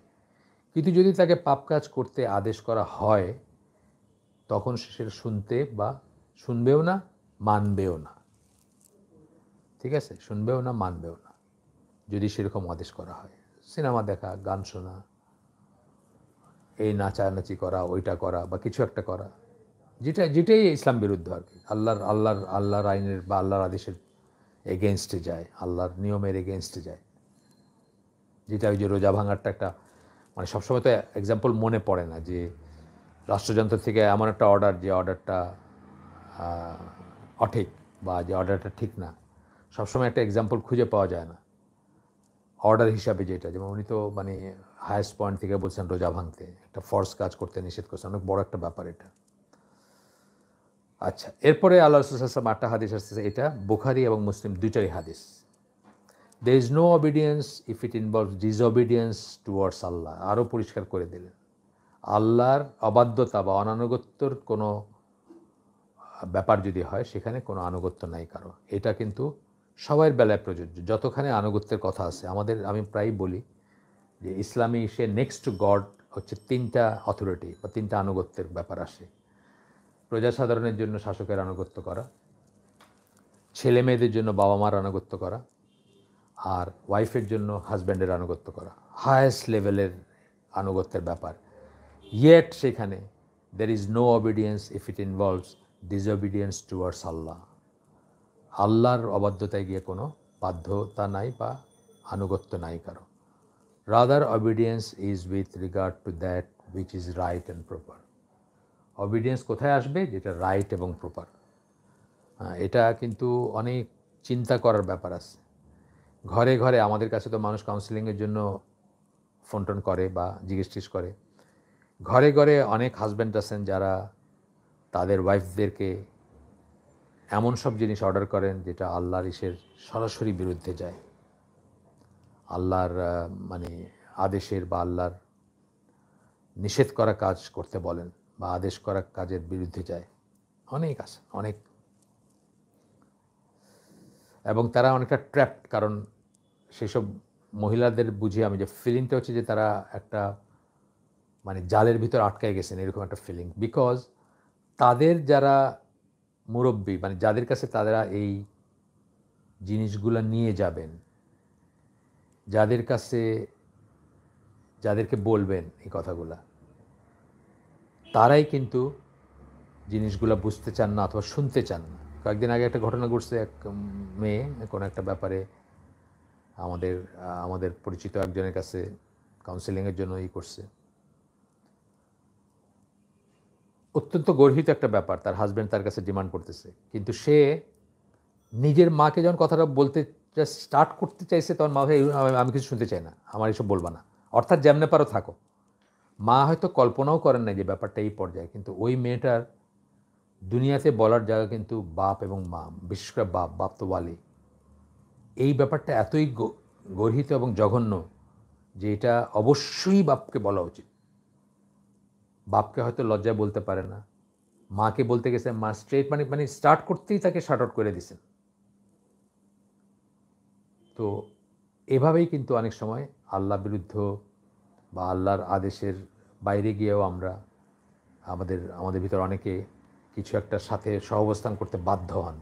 কিন্তু যদি তাকে পাপ কাজ করতে আদেশ করা হয় তখন সে সেটা শুনতে বা শুনবেও না, মানবেও না। ঠিক আছে, শুনবেও না, মানবেও না যদি সেরকম আদেশ করা হয়। সিনেমা দেখা, গান শোনা, এই নাচানাচি করা, ওইটা করা বা কিছু একটা করা, যেটাই ইসলাম বিরুদ্ধ আর কি, আল্লাহর আইনের বা আল্লাহর আদেশের এগেনস্টে যায়, আল্লাহর নিয়মের এগেনস্টে যায়। যেটা ওই যে রোজা ভাঙারটা একটা মানে সবসময় তো এক্সাম্পল মনে পড়ে না যে রাষ্ট্রযন্ত্র থেকে এমন একটা অর্ডার যে অর্ডারটা অঠিক বা যে অর্ডারটা ঠিক না, সবসময় একটা এক্সাম্পল খুঁজে পাওয়া যায় না অর্ডার হিসাবে। যেটা যেমন উনি তো মানে হায়েস্ট পয়েন্ট থেকে বলছেন রোজা ভাঙতে, একটা ফর্স কাজ করতে নিষেধ করছেন, অনেক বড় একটা ব্যাপার এটা। আচ্ছা, এরপরে আল্লাহ রাসূল সাল্লাল্লাহু আলাইহি ওয়াসাল্লাম আটটা হাদিস আসতেছে, এটা বুখারী এবং মুসলিম দুইটারই হাদিস। There is no obedience if it involves disobedience towards Allah. আরও পরিষ্কার করে দিলেন, আল্লাহর অবাধ্যতা বা অনানুগত্যর কোনো ব্যাপার যদি হয় সেখানে কোনো আনুগত্য নাই কারো। এটা কিন্তু সবার বেলায় প্রযোজ্য, যতখানি আনুগত্যের কথা আছে। আমি প্রায়ই বলি যে ইসলামী সে নেক্সট টু গড হচ্ছে তিনটা অথরিটি বা তিনটা আনুগত্যের ব্যাপার আসে। প্রজাসাধারণের জন্য শাসকের আনুগত্য করা, ছেলে মেয়েদের জন্য বাবা মার আনুগত্য করা, আর ওয়াইফের জন্য হাজব্যান্ডের আনুগত্য করা, হায়েস্ট লেভেলের আনুগত্যের ব্যাপার। ইয়েট সেখানে there is no obedience if it involves disobedience towards Allah. আল্লাহর অবাধ্যতায় গিয়ে কোনো বাধ্যতা নাই বা আনুগত্য নাই কারো। Rather obedience is with regard to that which is right and proper. Obedience কোথায় আসবে? যেটা রাইট এবং প্রপার। এটা কিন্তু অনেক চিন্তা করার ব্যাপার আছে। ঘরে ঘরে আমাদের কাছে তো মানুষ কাউন্সিলিংয়ের জন্য ফোন টোন করে বা জিজ্ঞেস টিজ্ঞেস করে। ঘরে ঘরে অনেক হাজব্যান্ড আছেন যারা তাদের ওয়াইফদেরকে এমন সব জিনিস অর্ডার করেন যেটা আল্লাহর ইসের সরাসরি বিরুদ্ধে যায়, আল্লাহর মানে আদেশের বা আল্লাহর নিষেধ করা কাজ করতে বলেন বা আদেশ করা কাজের বিরুদ্ধে যায়। অনেক আছে, অনেক। এবং তারা অনেকটা ট্র্যাপড, কারণ সেসব মহিলাদের বুঝি আমি যে ফিলিংটা হচ্ছে যে তারা একটা মানে জালের ভিতর আটকায় গেছেন, এরকম একটা ফিলিং। বিকজ তাদের যারা মুরব্বী মানে যাদের কাছে তারা এই জিনিসগুলো নিয়ে যাবেন, যাদেরকে বলবেন এই কথাগুলা, তারাই কিন্তু জিনিসগুলো বুঝতে চান না অথবা শুনতে চান না। কয়েকদিন আগে একটা ঘটনা ঘটছে, এক মেয়ে কোনো একটা ব্যাপারে আমাদের পরিচিত একজনের কাছে কাউন্সেলিংয়ের জন্য করছে। অত্যন্ত গর্হিত একটা ব্যাপার, তার হাজব্যান্ড তার কাছে ডিমান্ড করতেছে, কিন্তু সে নিজের মাকে যখন কথাটা বলতে স্টার্ট করতে চাইছে তখন মা ভাই আমি কিছু শুনতে চাই না, আমার এসব বলবা না, অর্থাৎ যেমনে পারো থাকো। মা হয়তো কল্পনাও করেন না যে ব্যাপারটা এই পর্যায়ে, কিন্তু ওই মেয়েটার দুনিয়াতে বলার জায়গা কিন্তু বাপ এবং মা, বিশেষ করে বাপ তো ওয়ালি। এই ব্যাপারটা এতই গর্হিত এবং জঘন্য যে এটা অবশ্যই বাপকে বলা উচিত। বাপকে হয়তো লজ্জায় বলতে পারে না, মাকে বলতে গেছে, মা স্ট্রেট মানে স্টার্ট করতেই তাকে শার্ট আউট করে দিছেন। তো এভাবেই কিন্তু অনেক সময় আল্লাহ বিরুদ্ধ বা আল্লাহর আদেশের বাইরে গিয়েও আমাদের ভিতর অনেকে কিছু একটার সাথে সহাবস্থান করতে বাধ্য হন,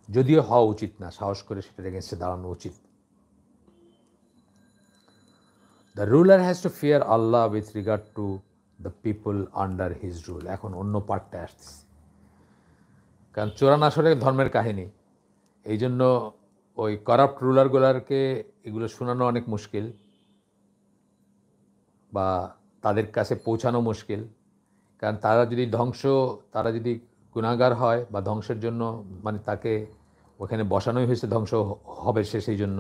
যদিও হওয়া উচিত না, সাহস করে সেটার এগেন্স্টে দাঁড়ানো উচিত। The ruler has to fear Allah with regard to the people under his rule. এখন অন্য পার্টটা আসছে, কারণ চোরান আসলে ধর্মের কাহিনী, এই জন্য ওই করাপ্ট রুলারগুলারকে এগুলো শোনানো অনেক মুশকিল বা তাদের কাছে পৌঁছানো মুশকিল। কারণ তারা যদি গুনাহগার হয় বা ধ্বংসের জন্য মানে তাকে ওখানে বসানোই হয়েছে, ধ্বংস হবে সে সেই জন্য,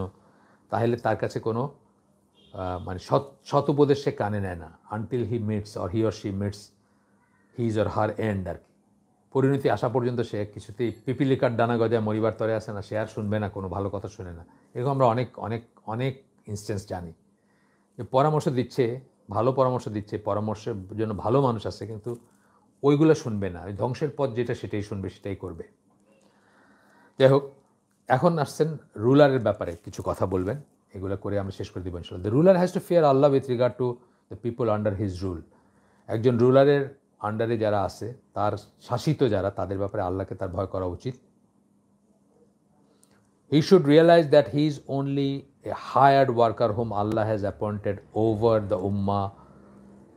তাহলে তার কাছে কোনো মানে সৎ উপদেশ সে কানে নেয় না, until he meets or he or she meets his or her end আর কি। পরিণতি আসা পর্যন্ত সে কিছুতেই পিপিলিকার ডানা গজায় মরিবার তরে আসে না, সে আর শুনবে না, কোনো ভালো কথা শুনে না। এরকম আমরা অনেক অনেক অনেক ইনস্টেন্স জানি যে পরামর্শ দিচ্ছে, ভালো পরামর্শ দিচ্ছে, পরামর্শের জন্য ভালো মানুষ আছে, কিন্তু ওইগুলো শুনবে না, ওই ধ্বংসের পথ যেটা সেটাই শুনবে, সেটাই করবে। যাই হোক, এখন আসছেন রুলারের ব্যাপারে কিছু কথা বলবেন। এগুলো করে আমরা শেষ করে দেবো ইনশাআল্লাহ। The ruler has to fear Allah with regard to the people under his rule. একজন রুলারের আন্ডারে যারা আছে, তার শাসিত যারা, তাদের ব্যাপারে আল্লাহকে তার ভয় করা উচিত। He should realize that he is only a hired worker whom Allah has appointed over the ummah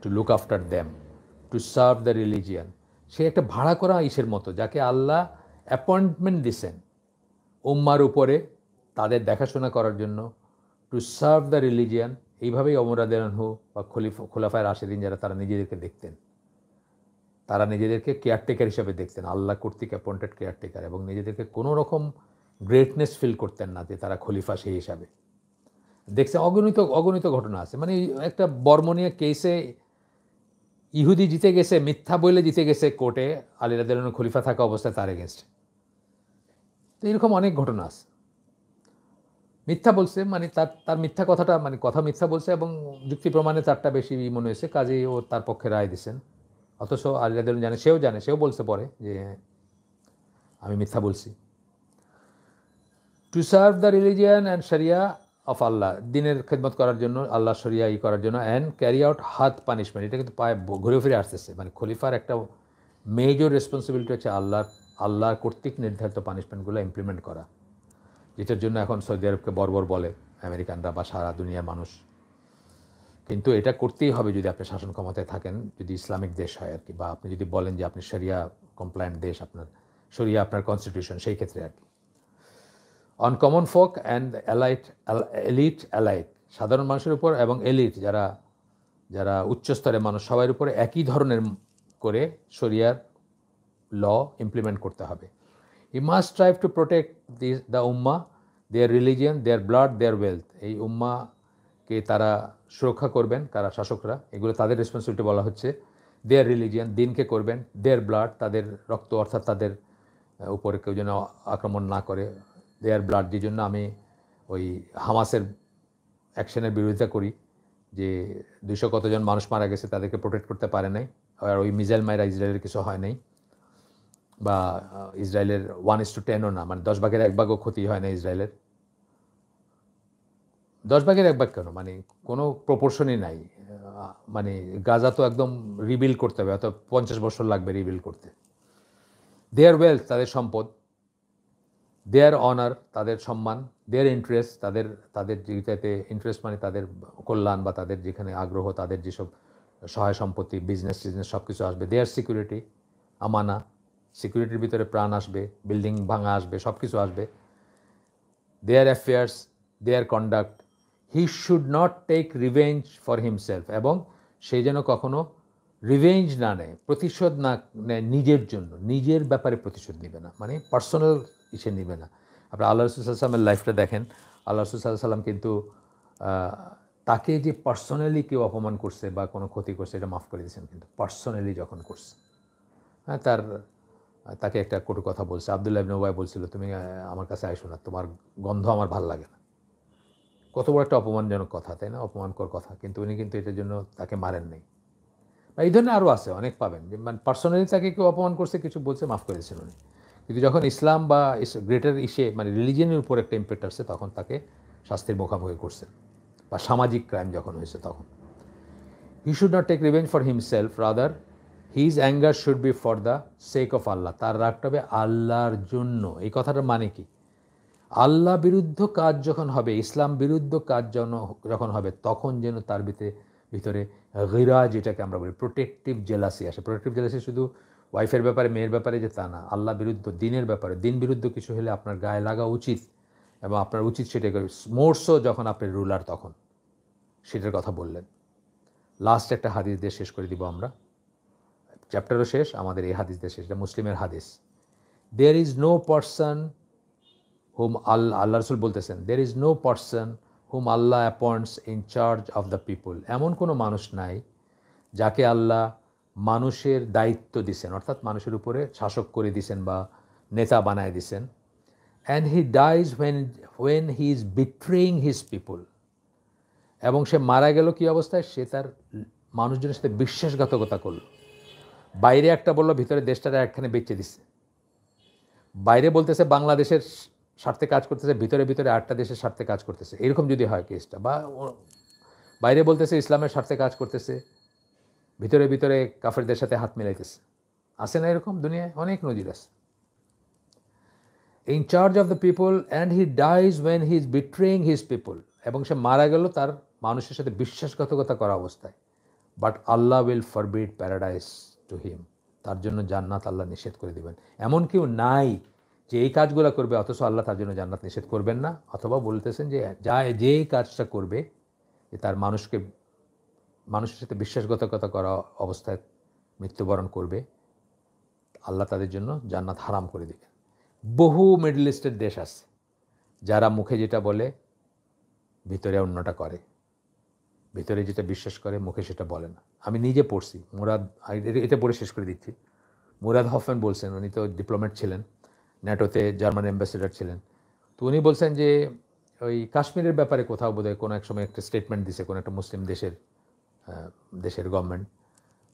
to look after them, to serve the religion. সে একটা ভাড়া করা ইসের মতো, যাকে আল্লাহ অ্যাপয়েন্টমেন্ট দিছেন উম্মার উপরে তাদের দেখাশোনা করার জন্য, টু সার্ভ দ্য রিলিজিয়ান। এইভাবেই ওমর রাদিয়াল্লাহু আনহু বা খোলাফায়ে রাশিদিন যারা, তারা নিজেদেরকে দেখতেন, তারা নিজেদেরকে কেয়ারটেকার হিসেবে দেখতেন, আল্লাহ কর্তৃক অ্যাপয়েন্টেড কেয়ারটেকার, এবং নিজেদেরকে কোনো রকম গ্রেটনেস ফিল করতেন না যে তারা খলিফা সেই হিসাবে। দেখছে অগণিত ঘটনা আছে। মানে একটা বর্মনীয় কেসে ইহুদি জিতে গেছে, মিথ্যা বলে জিতে গেছে কোর্টে, আলী রাদিয়াল্লাহু আনহু খলিফা থাকা অবস্থায় তার এগেনস্টে। তো এরকম অনেক ঘটনা আছে। মিথ্যা বলছে, মানে তার মিথ্যা কথাটা, মানে কথা মিথ্যা বলছে এবং যুক্তি প্রমাণে তারটা বেশি মনে হয়েছে, কাজেই ও তার পক্ষে রায় দিচ্ছেন। অথচ আলী রাদিয়াল্লাহু আনহু জানে, সেও বলছে পরে যে আমি মিথ্যা বলছি। To serve the religion and শরিয়া অফ আল্লাহ, দিনের খেদমত করার জন্য, আল্লাহ শরিয়া করার জন্য, অ্যান্ড ক্যারি আউট হাত পানিশমেন্ট। এটা কিন্তু পায়ে ঘুরে ফিরে আসতেছে। মানে খলিফার একটা মেজর রেসপন্সিবিলিটি হচ্ছে আল্লাহর কর্তৃক নির্ধারিত পানিশমেন্টগুলো ইমপ্লিমেন্ট করা, যেটার জন্য এখন সৌদি আরবকে বর্বর বলে আমেরিকানরা বা সারা দুনিয়ার মানুষ। কিন্তু এটা করতেই হবে যদি আপনি শাসন ক্ষমতায় থাকেন, যদি ইসলামিক দেশ হয় আর কি, বা আপনি যদি বলেন যে আপনি শরিয়া কমপ্লায়েন্ট দেশ, আপনার শরিয়া আপনার কনস্টিটিউশন, সেই ক্ষেত্রে আর কি। On common folk and elite alike, সাধারণ মানুষের উপর এবং এলিট যারা উচ্চস্তরের মানুষ, সবার উপরে একই ধরনের করে শরিয়ার ল ইমপ্লিমেন্ট করতে হবে। He must strive to protect the উম্মা, their religion, their blood, their wealth. এই উম্মাকে তারা সুরক্ষা করবেন, কারা শাসকরা, এগুলো তাদের রেসপন্সিবিলিটি বলা হচ্ছে। দেয়ার রিলিজিয়ান, দিনকে করবেন। দেয়ার ব্লাড, তাদের রক্ত, অর্থাৎ তাদের উপরে কেউ যেন আক্রমণ না করে। দেয়ার ব্লাড, যে জন্য আমি ওই হামাসের অ্যাকশনের বিরোধিতা করি, যে 200 কতজন মানুষ মারা গেছে, তাদেরকে প্রোটেক্ট করতে পারে নাই, আর ওই মিসাইল মাইরা ইসরায়েলের কিছু হয় নাই, বা ইসরায়েলের 1:10ও না, মানে 10 ভাগের 1 ভাগও ক্ষতি হয় না ইসরায়েলের। 10 ভাগের 1 ভাগ কেন, মানে কোনো প্রপোর্শনই নাই। মানে গাজা তো একদম রিবিল্ড করতে হবে, অত 50 বছর লাগবে রিবিল্ড করতে। দেয়ার ওয়েলথ, তাদের সম্পদ। দেয়ার অনার, তাদের সম্মান। দেয়ার ইন্টারেস্ট, তাদের যেটাতে ইন্টারেস্ট মানে তাদের কল্যাণ বা তাদের যেখানে আগ্রহ, তাদের যেসব সহায় সম্পত্তি, বিজনেস সব কিছু আসবে। দেয়ার সিকিউরিটি, আমানা, সিকিউরিটির ভিতরে প্রাণ আসবে, বিল্ডিং ভাঙা আসবে, সব কিছু আসবে। Their affairs, their conduct. He should not take revenge for himself, এবং সে যেন কখনো রিভেঞ্জ না নেয়, প্রতিশোধ না নেয় নিজের জন্য, নিজের ব্যাপারে প্রতিশোধ নেবে না, মানে পার্সোনাল ইসে নেবে না। আপনার আল্লাহ রাসূল সাল্লাল্লাহু আলাইহি ওয়াসাল্লামের লাইফটা দেখেন। আল্লাহ রাসূল সাল্লাল্লাহু আলাইহি ওয়াসাল্লাম কিন্তু তাকে যে পার্সোনালি কেউ অপমান করছে বা কোনো ক্ষতি করছে, এটা মাফ করে দিয়েছেন, কিন্তু পার্সোনালি যখন করছে, হ্যাঁ, তাকে একটা কটু কথা বলছে। আব্দুল্লাহ ইবনে উবাই বলছিল, তুমি আমার কাছে আইসো না, তোমার গন্ধ আমার ভাল লাগে না। কত বড় একটা অপমানজনক কথা, তাই না? অপমানকর কথা। কিন্তু উনি কিন্তু এটার জন্য তাকে মারেন নাই। বা এই ধরনের আরও আছে, অনেক পাবেন যে মানে পার্সোনালি তাকে কেউ অপমান করছে, কিছু বলছে, মাফ করে দিয়েছেন উনি। কিন্তু যখন ইসলাম বা গ্রেটার মানে রিলিজিয়নের উপর একটা ইম্প্যাক্ট আসছে, তখন তাকে শাস্তির মুখোমুখি করছেন, বা সামাজিক ক্রাইম যখন হয়েছে তখন। He should not take revenge for himself, rather his anger should be for the sake of Allah. তার রাগটা হবে আল্লাহর জন্য। এই কথাটার মানে কি? আল্লাহ বিরুদ্ধ কাজ যখন হবে, ইসলাম বিরুদ্ধ কাজ যখন হবে, তখন যেন তার ভিতরে গিরা, যেটাকে আমরা বলি প্রোটেক্টিভ জেলাসি আসে। প্রোটেক্টিভ জেলাসি শুধু ওয়াইফের ব্যাপারে, মেয়ের ব্যাপারে যে তা না, আল্লাহ বিরুদ্ধ, দিনের ব্যাপারে, দিন বিরুদ্ধ কিছু হলে আপনার গায়ে লাগা উচিত, এবং আপনার উচিত সেটা করে। মোরসো যখন আপনি রুলার, তখন সেটার কথা বললেন। লাস্ট একটা হাদিস দিয়ে শেষ করে দিব আমরা, চ্যাপ্টারও শেষ, আমাদের এই হাদিস দিয়ে শেষ। এটা মুসলিমের হাদিস। There is no person whom আল্লাহ রসুল বলতেছেন, there is no person whom Allah appoints in charge of the people. এমন কোনো মানুষ নাই যাকে আল্লাহ মানুষের দায়িত্ব দিছেন, অর্থাৎ মানুষের উপরে শাসক করে দিছেন বা নেতা বানায় দিছেন। And he dies when he is betraying his people, এবং সে মারা গেল কী অবস্থায়? সে তার মানুষজনের সাথে বিশ্বাসঘাতকতা করল। বাইরে একটা বলল, ভিতরে দেশটারে একখানে বেচে দিচ্ছে। বাইরে বলতেছে বাংলাদেশের স্বার্থে কাজ করতেছে, ভিতরে ভিতরে 8টা দেশের স্বার্থে কাজ করতেছে, এরকম যদি হয় কেসটা, বা বাইরে বলতেছে ইসলামের স্বার্থে কাজ করতেছে, ভিতরে ভিতরে কাফেরদের সাথে হাত মিলাইতেছে, আছে না এরকম দুনিয়ায় অনেক নজির আছে। In charge of the people and he dies when he is betraying his people, এবং সে মারা গেল তার মানুষের সাথে বিশ্বাসঘাতকতা করা অবস্থায়। But Allah will forbid paradise to him, তার জন্য জান্নাত আল্লাহ নিষেধ করে দেবেন। এমন কেউ নাই যে এই কাজগুলো করবে অথচ আল্লাহ তার জন্য জান্নাত নিষেধ করবেন না। অথবা বলতেছেন যে যে কাজটা করবে, যে তার মানুষের সাথে বিশ্বাসঘাতকতা করা অবস্থায় মৃত্যুবরণ করবে, আল্লাহ তাদের জন্য জান্নাত হারাম করে দেবেন। বহু মিডল ইস্টের দেশ আছে যারা মুখে যেটা বলে ভিতরে অন্যটা করে, ভিতরে যেটা বিশ্বাস করে মুখে সেটা বলে না। আমি নিজে পড়ছি, এটা পড়ে শেষ করে দিচ্ছি। মুরাদ হফম্যান বলছেন, উনি তো ডিপ্লোম্যাট ছিলেন, ন্যাটোতে জার্মান অ্যাম্বাসেডার ছিলেন। তো উনি বলছেন যে ওই কাশ্মীরের ব্যাপারে কোথাও বোধহয় কোনো এক সময় একটা স্টেটমেন্ট দিছে কোনো একটা মুসলিম দেশের গভর্নমেন্ট।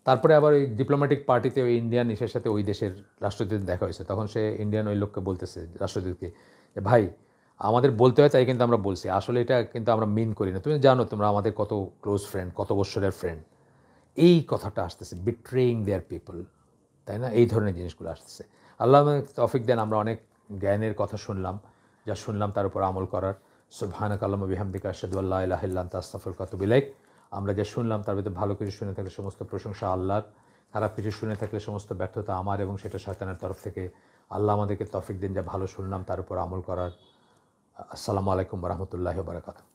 তারপরে আবার ওই ডিপ্লোম্যাটিক পার্টিতে ওই ইন্ডিয়ান ইসের সাথে ওই দেশের রাষ্ট্রদূত দেখা হয়েছে, তখন সে ইন্ডিয়ান ওই লোককে বলতেছে, রাষ্ট্রদূতকে, যে ভাই আমাদের বলতে হয় তাই কিন্তু আমরা বলছি, আসলে এটা কিন্তু আমরা মিন করি না, তুমি জানো তোমরা আমাদের কত ক্লোজ ফ্রেন্ড, কত বৎসরের ফ্রেন্ড। এই কথাটা আসতেছে, বিট্রেইং দেয়ার পিপল, তাই না? এই ধরনের জিনিসগুলো আসতেছে। আল্লাহ আমাদের তৌফিক দেন, আমরা অনেক জ্ঞানের কথা শুনলাম, যা শুনলাম তার উপর আমল করার। সুবহানাকা আল্লাহুম্মা বিহামদিকা আশহাদু আল্লা ইলাহা ইল্লা আনতা আস্তাগফিরুকা ওয়া আতুবু ইলাইক। আমরা যা শুনলাম তার ভিতরে ভালো কিছু শুনে থাকলে সমস্ত প্রশংসা আল্লাহর, খারাপ কিছু শুনে থাকলে সমস্ত ব্যর্থতা আমার, এবং সেটা শয়তানের তরফ থেকে। আল্লাহ আমাদেরকে তৌফিক দিন যা ভালো শুনলাম তার উপর আমল করার। আসসালামু আলাইকুম ওয়া রাহমাতুল্লাহি ওয়া বারাকাতুহু।